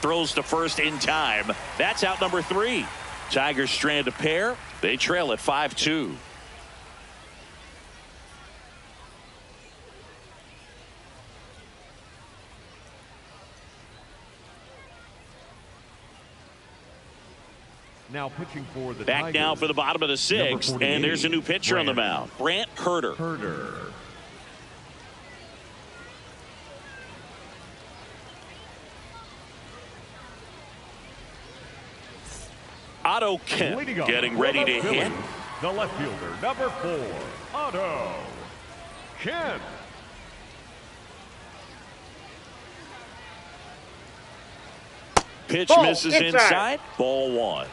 Throws to first in time. That's out number 3. Tigers strand a pair. They trail at 5-2. Now pitching for the Back Tigers, now for the bottom of the sixth, and there's a new pitcher on the mound, Brant Herter. Otto Kemp getting ready to hit. The left fielder, number 4, Otto Kemp. Pitch Ball, misses inside. Ball 1.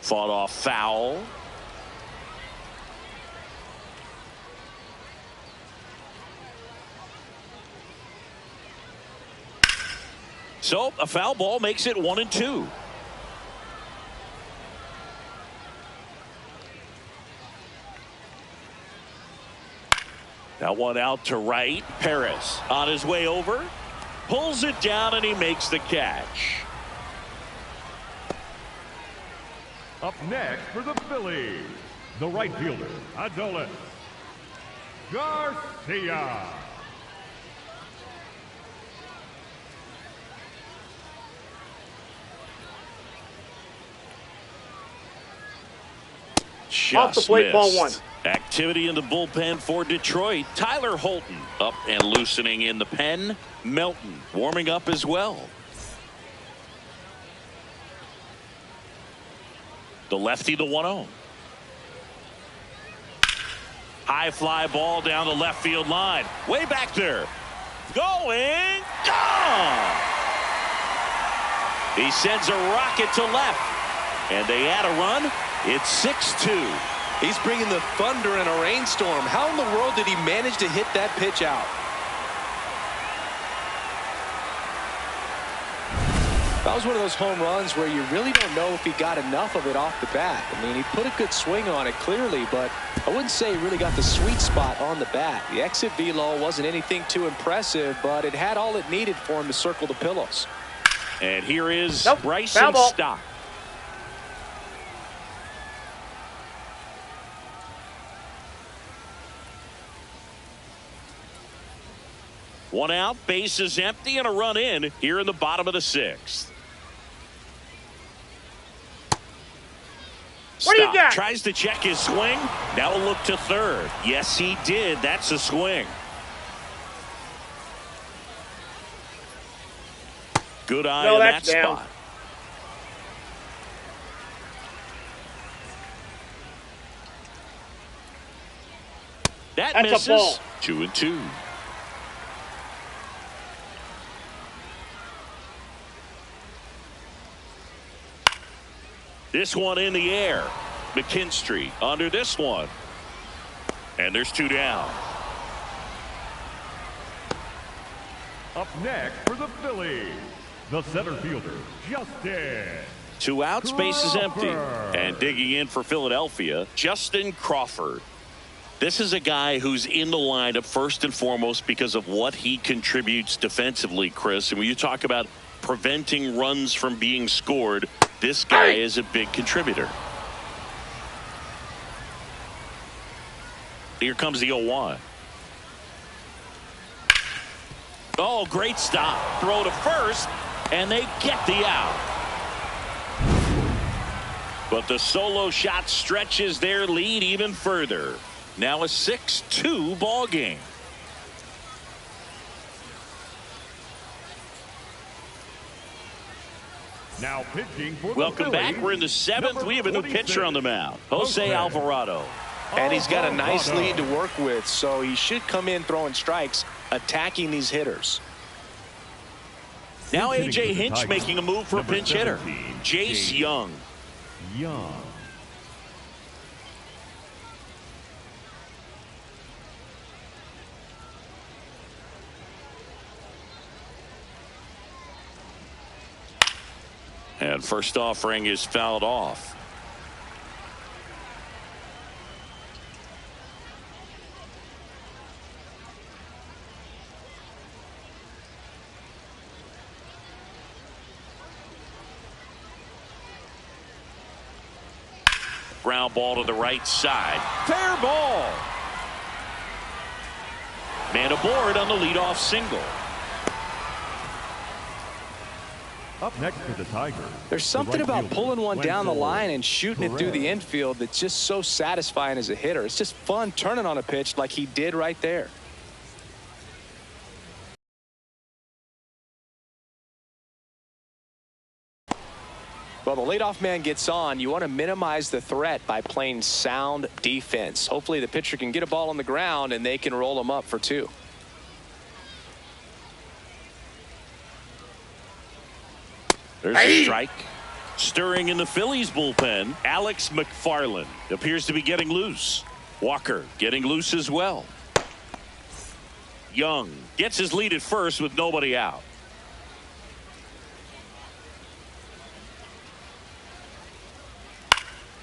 Fought off foul. So a foul ball makes it 1-2. That one out to right. Perez on his way over. Pulls it down and he makes the catch. Up next for the Phillies, the right fielder, Adolis Garcia. Off the plate, ball 1. Activity in the bullpen for Detroit. Tyler Holton up and loosening in the pen. Melton warming up as well. The lefty, the 1-0. High fly ball down the left field line. Way back there. Going. Gone. He sends a rocket to left. And they add a run. It's 6-2. He's bringing the thunder in a rainstorm. How in the world did he manage to hit that pitch out? That was one of those home runs where you really don't know if he got enough of it off the bat. I mean, he put a good swing on it clearly, but I wouldn't say he really got the sweet spot on the bat. The exit velo wasn't anything too impressive, but it had all it needed for him to circle the pillows. And here is Bryson foul ball. Stock. One out, base is empty, and a run in here in the bottom of the sixth. What do you got? Tries to check his swing. Now a look to third. Yes, he did. That's a swing. Good eye in that down. spot. That's misses. A ball. 2-2. This one in the air. McKinstry under this one. And there's 2 down. Up next for the Phillies, the center fielder, Justin. 2 outs, base is empty. Crawford. And digging in for Philadelphia, Justin Crawford. This is a guy who's in the lineup first and foremost because of what he contributes defensively, Chris. And when you talk about preventing runs from being scored, this guy is a big contributor. Here comes the 0-1. Oh, great stop. Throw to first, and they get the out. But the solo shot stretches their lead even further. Now a 6-2 ball game. Now pitching for the Welcome back. Phillies, We're in the 7th. We have a new 26, pitcher on the mound, Jose Alvarado. And he's got a nice Alvarado. lead to work with, so he should come in throwing strikes, attacking these hitters. Now Hitting A.J. for the Hinch Tigers, making a move for a number pinch hitter. 17, Jace Young. Young. And first offering is fouled off. Ground ball to the right side. Fair ball. Man aboard on the leadoff single. Up next for the Tigers. There's something about pulling one down the line and shooting it through the infield that's just so satisfying as a hitter. It's just fun turning on a pitch like he did right there. Well, the leadoff man gets on. You want to minimize the threat by playing sound defense. Hopefully the pitcher can get a ball on the ground and they can roll him up for 2. There's a strike. Stirring in the Phillies bullpen, Alex McFarland appears to be getting loose. Walker getting loose as well. Young gets his lead at first with nobody out.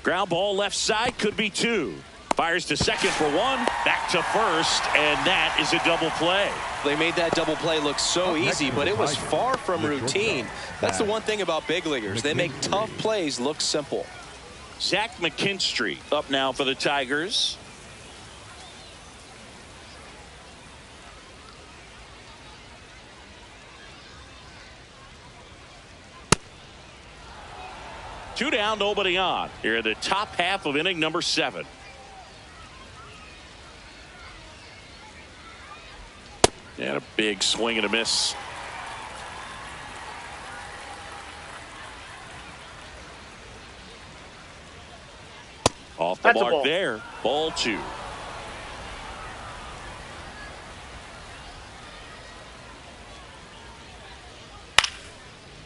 Ground ball left side, could be 2. Fires to second for 1, back to first, and that is a double play. They made that double play look so easy, but it was far from routine. That's the one thing about big leaguers. They make tough plays look simple. Zach McKinstry up now for the Tigers. Two down, nobody on. Here in the top half of inning number 7. And a big swing and a miss. Off the mark there. Ball 2.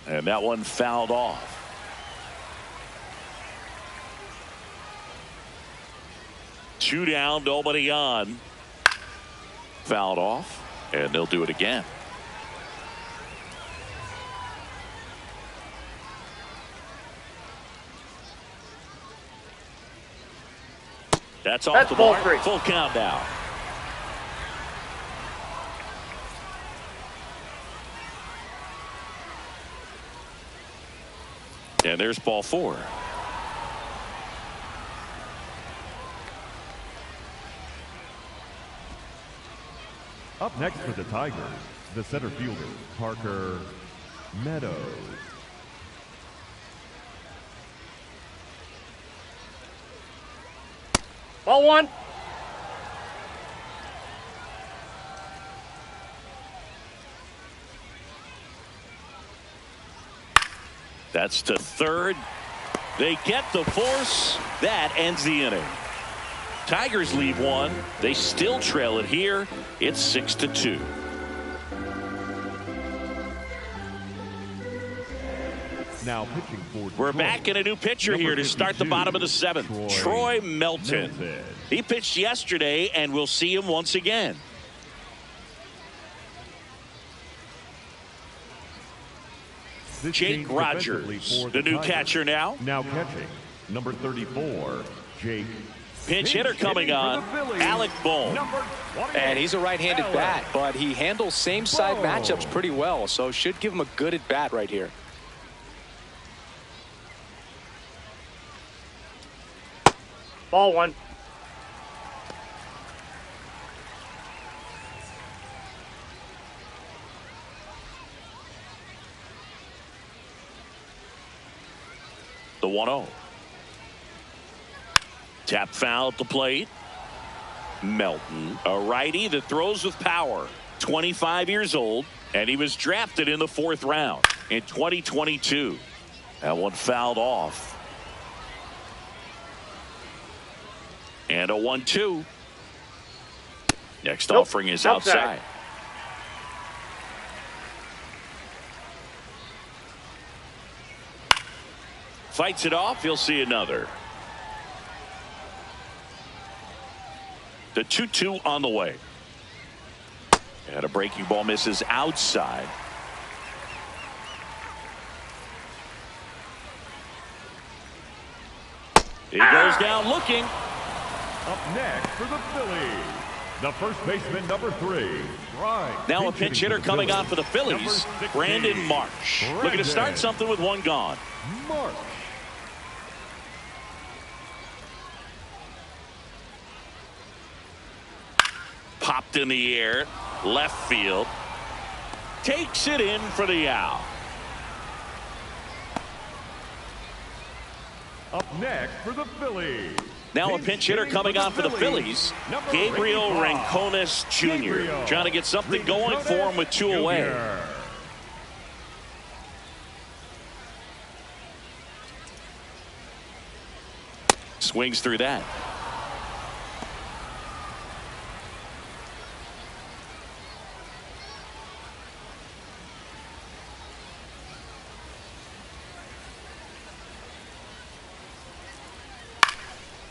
And that one fouled off. Two down, nobody on. Fouled off. And they'll do it again. That's off the mark. Full count now. And there's ball 4. Up next for the Tigers, the center fielder, Parker Meadows. Ball 1. That's to third. They get the force. That ends the inning. Tigers lead 1. They still trail it here. It's 6-2. Now pitching for We're back in a new pitcher here to start the bottom of the 7th. Troy Melton. He pitched yesterday, and we'll see him once again. Jake Rogers, the new catcher now. Now catching, number 34, Jake. Pinch hitter coming on, Alec Bohm. And he's a right-handed bat, but he handles same-side matchups pretty well, so should give him a good at-bat right here. Ball 1. The 1-0. Tap foul at the plate. Melton, a righty that throws with power. 25 years old, and he was drafted in the 4th round in 2022. That one fouled off. And a 1-2. Next offering is outside. Fights it off. He'll see another. The 2-2 on the way. And a breaking ball misses outside. He goes down looking. Up next for the Phillies, the first baseman, number 3. Right. Now a pinch hitter coming on for the Phillies, Brandon Marsh. Looking to start something with one gone. Marsh. Popped in the air, left field. Takes it in for the out. Up next for the Phillies. Now a pinch hitter coming on for the Phillies, Gabriel Rincones Jr. Trying to get something going for him with 2 away. Swings through that.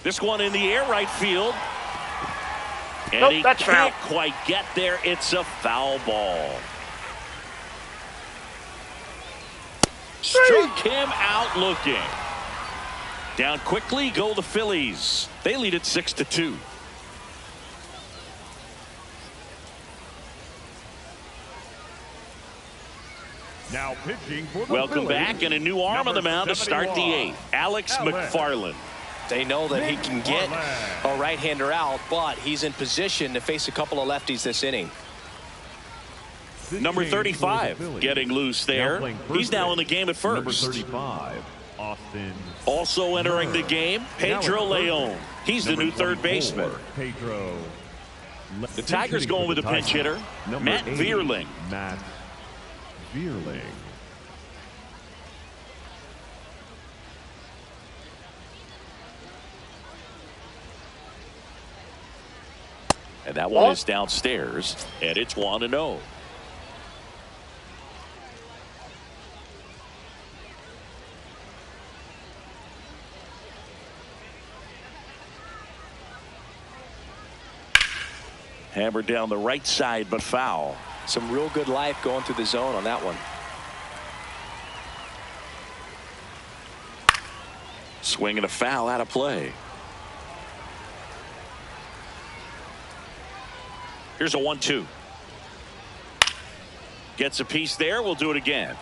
This one in the air right field. And Nope, he that's can't foul. quite get there. It's a foul ball. Struck him out looking. Down quickly go the Phillies. They lead it 6-2. Now pitching for the Welcome Phillies, back, and a new arm on the mound to start the 8th. Alex McFarland. They know that he can get a right-hander out, but he's in position to face a couple of lefties this inning. Number 35 getting loose there. He's now in the game at Number first. 35, Austin. Also entering the game, Pedro Leon. He's the new third baseman. Pedro. The Tigers going with a pinch hitter, Matt Vierling. Matt Vierling. And that one is downstairs, and it's 1-0. Hammered down the right side, but foul. Some real good life going through the zone on that one. Swing and a foul out of play. Here's a 1-2. Gets a piece there. We'll do it again.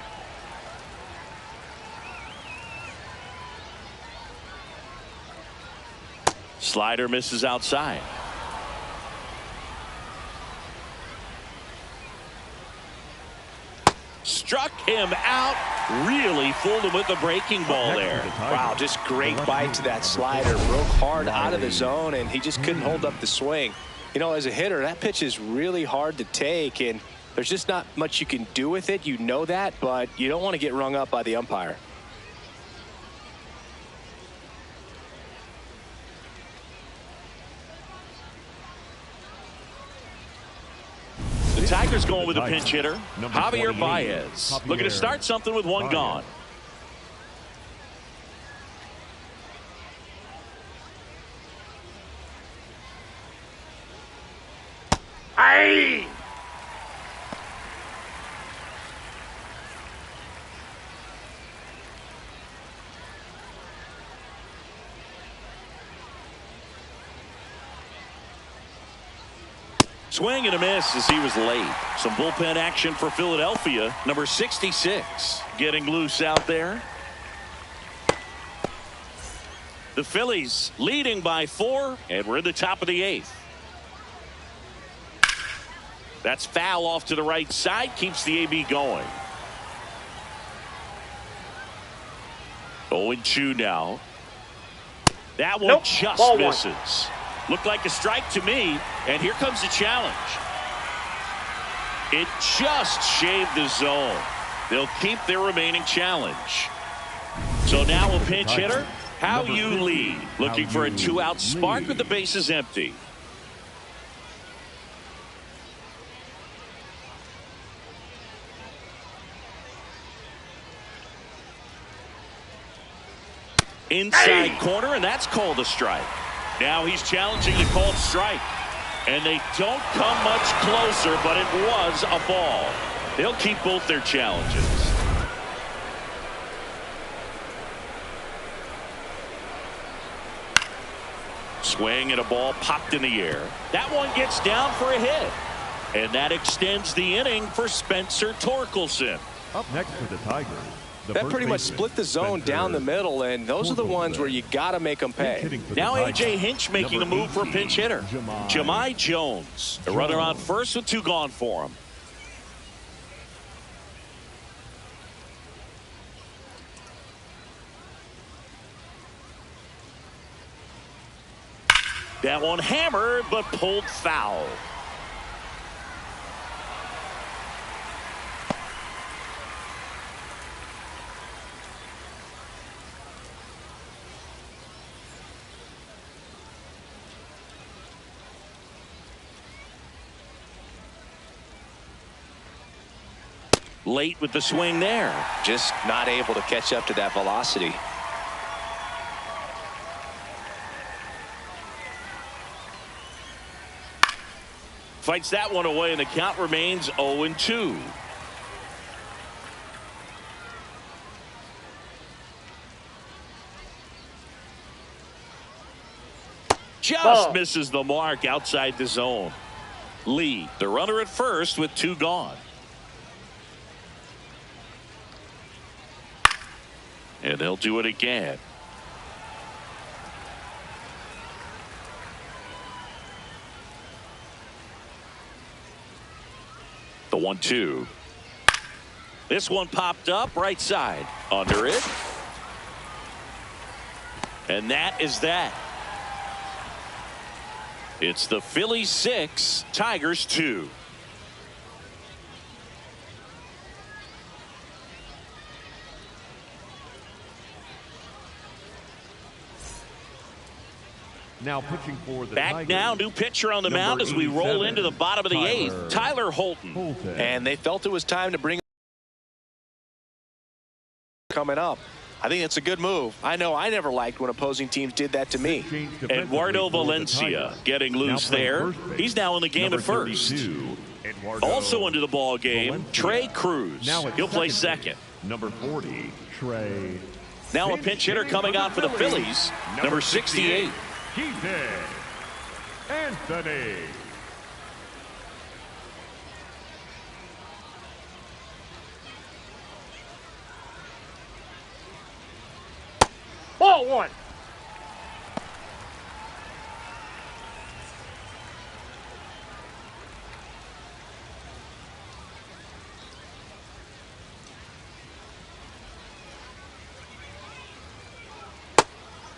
Slider misses outside. Struck him out. Really fooled him with the breaking ball there. Wow, just great bite to that slider. Broke hard out of the zone, and he just couldn't hold up the swing. You know, as a hitter, that pitch is really hard to take, and there's just not much you can do with it. You know that, but you don't want to get rung up by the umpire. The Tigers going with a pinch hitter, Javier Baez. Looking to start something with one gone. Aye! Swing and a miss as he was late. Some bullpen action for Philadelphia. Number 66 getting loose out there. The Phillies leading by 4, and we're in the top of the 8th. That's foul off to the right side. Keeps the AB going. 0-2 now. That one just misses. Looked like a strike to me, and here comes the challenge. It just shaved the zone. They'll keep their remaining challenge. So now a pinch hitter. How you lead. Looking for a 2-out spark with the bases empty. Inside corner, and that's called a strike. Now he's challenging the called strike. And they don't come much closer, but it was a ball. They'll keep both their challenges. Swing and a ball popped in the air. That one gets down for a hit. And that extends the inning for Spencer Torkelson. Up next for the Tigers. That pretty much split the zone down the middle, and those are the ones where you got to make them pay. Now A.J. Hinch making a move for a pinch hitter. Jahmai Jones. A runner on first with 2 gone for him. That one hammered, but pulled foul. Late with the swing there. Just not able to catch up to that velocity. Fights that one away, and the count remains 0-2. Just misses the mark outside the zone. Lee, the runner at first with 2 gone. And they'll do it again. The 1-2. This one popped up right side. Under it. And that is that. It's the Phillies 6, Tigers 2. Now pitching for the Back Tigers, now, new pitcher on the mound as we roll into the bottom of the 8th. Tyler Holton. And they felt it was time to bring coming up. I think it's a good move. I know I never liked when opposing teams did that to me. Eduardo Valencia getting loose there. He's now in the game at first. Also into the ball game, Trey Cruz. He'll play second. Number 40, Trey. Now a pinch hitter coming on for the Phillies, number 68. Anthony. Ball 1.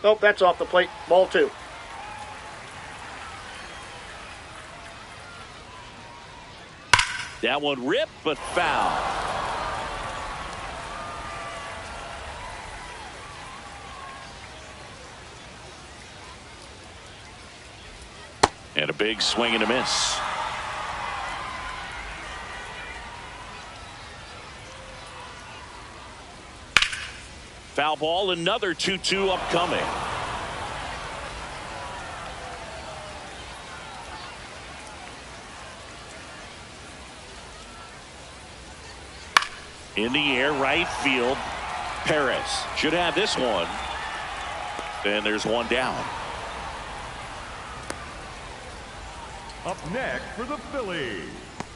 Nope, that's off the plate. Ball 2. That one ripped, but foul. And a big swing and a miss. Foul ball, another 2-2 upcoming. In the air, right field. Perez should have this one. And there's one down. Up next for the Phillies,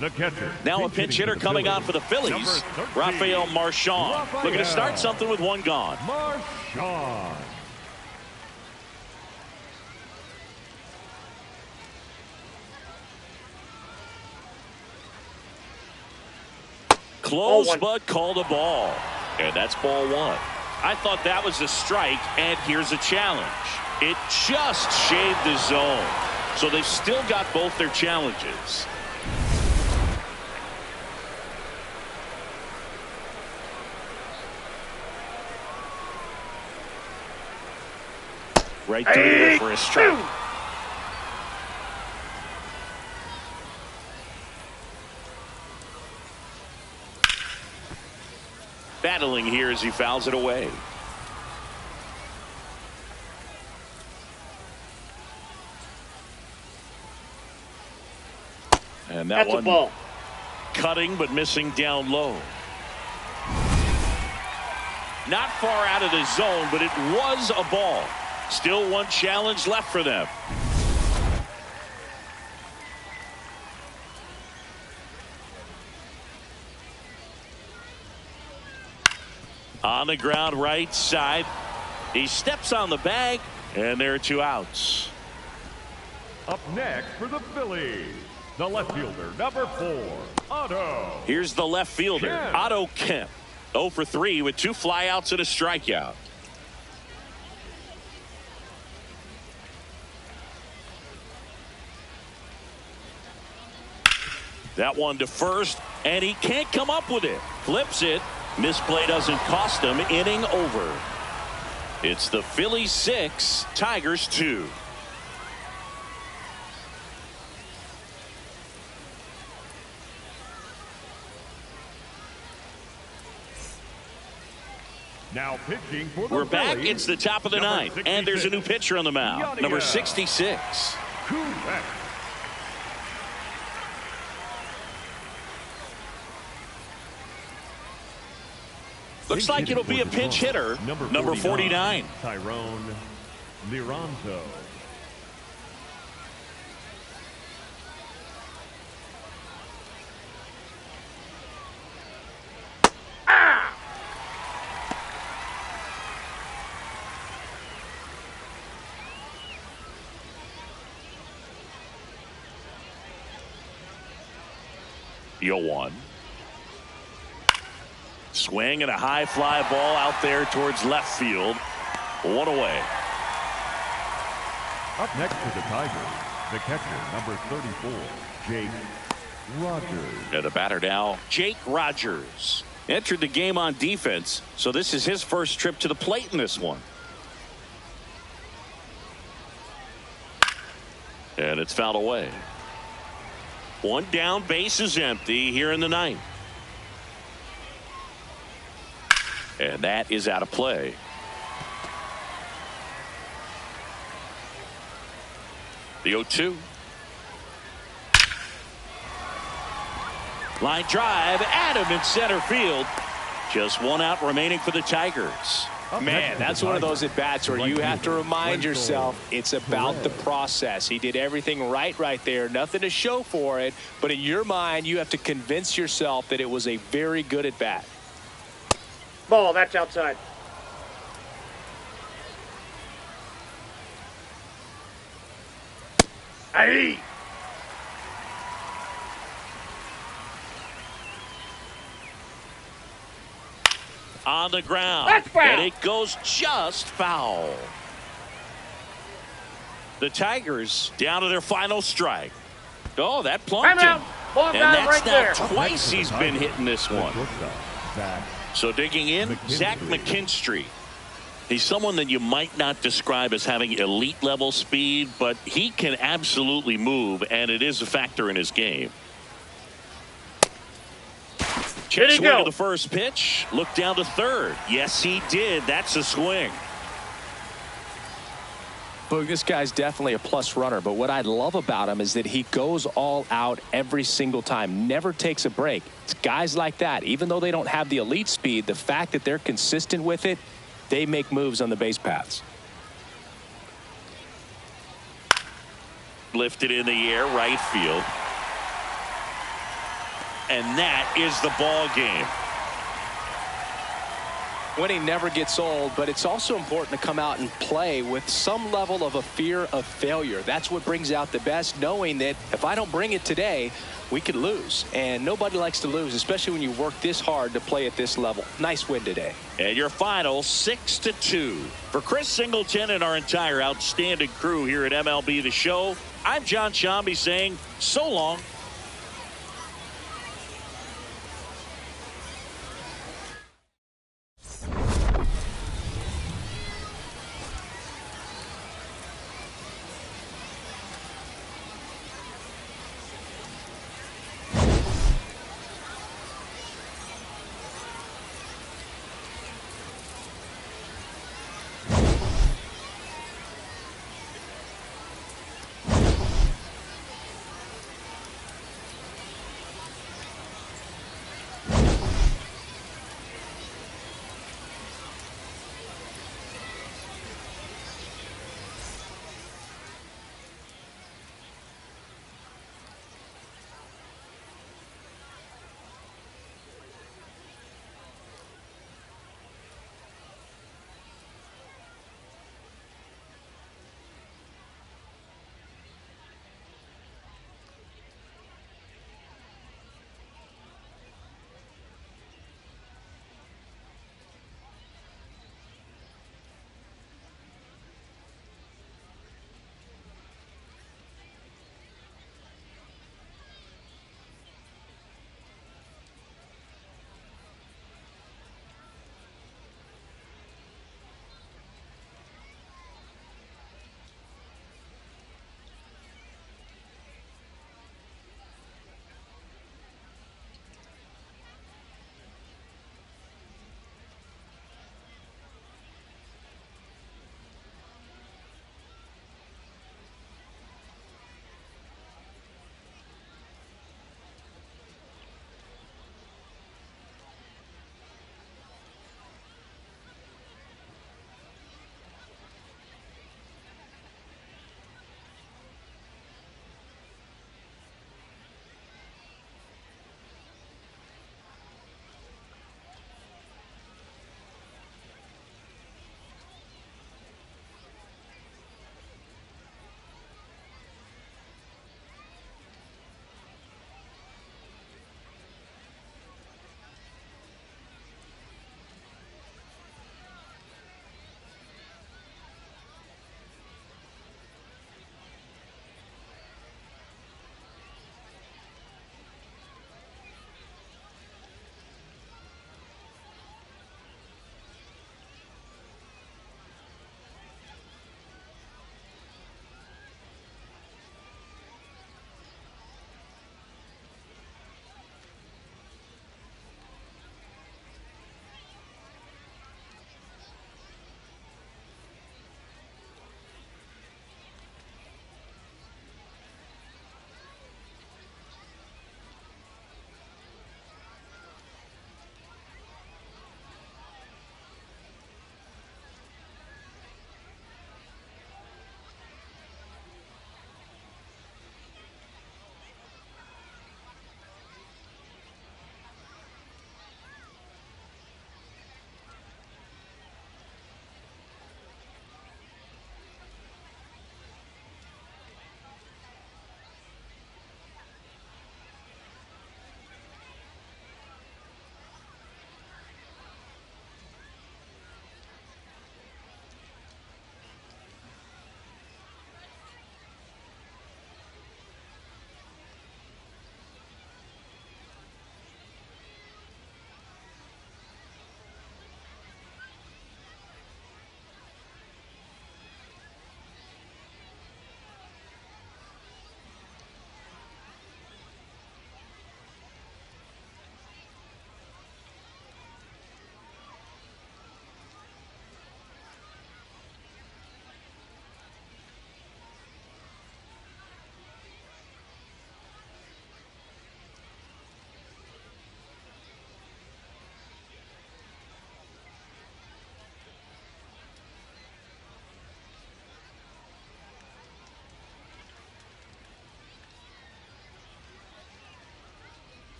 the catcher. Now a pinch hitter coming on for the Phillies, Rafael Marchand. Looking to start something with one gone. Marchand. Close, but called a ball. And that's ball 1. I thought that was a strike, and here's a challenge. It just shaved the zone. So they've still got both their challenges. Right through for a strike. Battling here as he fouls it away. And that one, a ball. Cutting but missing down low. Not far out of the zone, but it was a ball. Still one challenge left for them. On the ground right side. He steps on the bag, and there are 2 outs. Up next for the Phillies, the left fielder, number 4, Otto. Here's the left fielder, Otto Kemp. 0 for 3 with 2 flyouts and a strikeout. That one to first, and he can't come up with it. Flips it. Misplay doesn't cost him. Inning over. It's the Phillies 6, Tigers 2. Now pitching for the We're back. Phillies, It's the top of the ninth, and there's a new pitcher on the mound. Number 66. Kubek. Looks like it'll be a pinch hitter. Number 49. Tyrone Liranzo. The 0-1. Swing and a high fly ball out there towards left field. One away. Up next to the Tigers, the catcher, number 34, Jake Rogers. And the batter now, Jake Rogers. Entered the game on defense, so this is his first trip to the plate in this one. And it's fouled away. One down, base is empty here in the ninth. And that is out of play. The 0-2. Line drive, Adam in center field. Just one out remaining for the Tigers. Man, that's one of those at-bats where you have to remind yourself it's about the process. He did everything right there. Nothing to show for it. But in your mind, you have to convince yourself that it was a very good at-bat. Ball, that's outside. Aye. On the ground. That's foul. And it goes just foul. The Tigers down to their final strike. Oh, that plunked him. Ball And down that's right now there. twice he's been hitting this one. Zach So digging in, Zach McKinstry. He's someone that you might not describe as having elite level speed, but he can absolutely move, and it is a factor in his game. Check swing to the first pitch. Look down to third. Yes, he did. That's a swing. Look, this guy's definitely a plus runner, but what I love about him is that he goes all out every single time, never takes a break. It's guys like that, even though they don't have the elite speed, the fact that they're consistent with it, they make moves on the base paths. Lifted in the air, right field. And that is the ball game. Winning never gets old, but it's also important to come out and play with some level of a fear of failure. That's what brings out the best, knowing that if I don't bring it today, we could lose. And nobody likes to lose, especially when you work this hard to play at this level. Nice win today. And your final 6-2. For Chris Singleton and our entire outstanding crew here at MLB The Show, I'm John Shambi saying so long.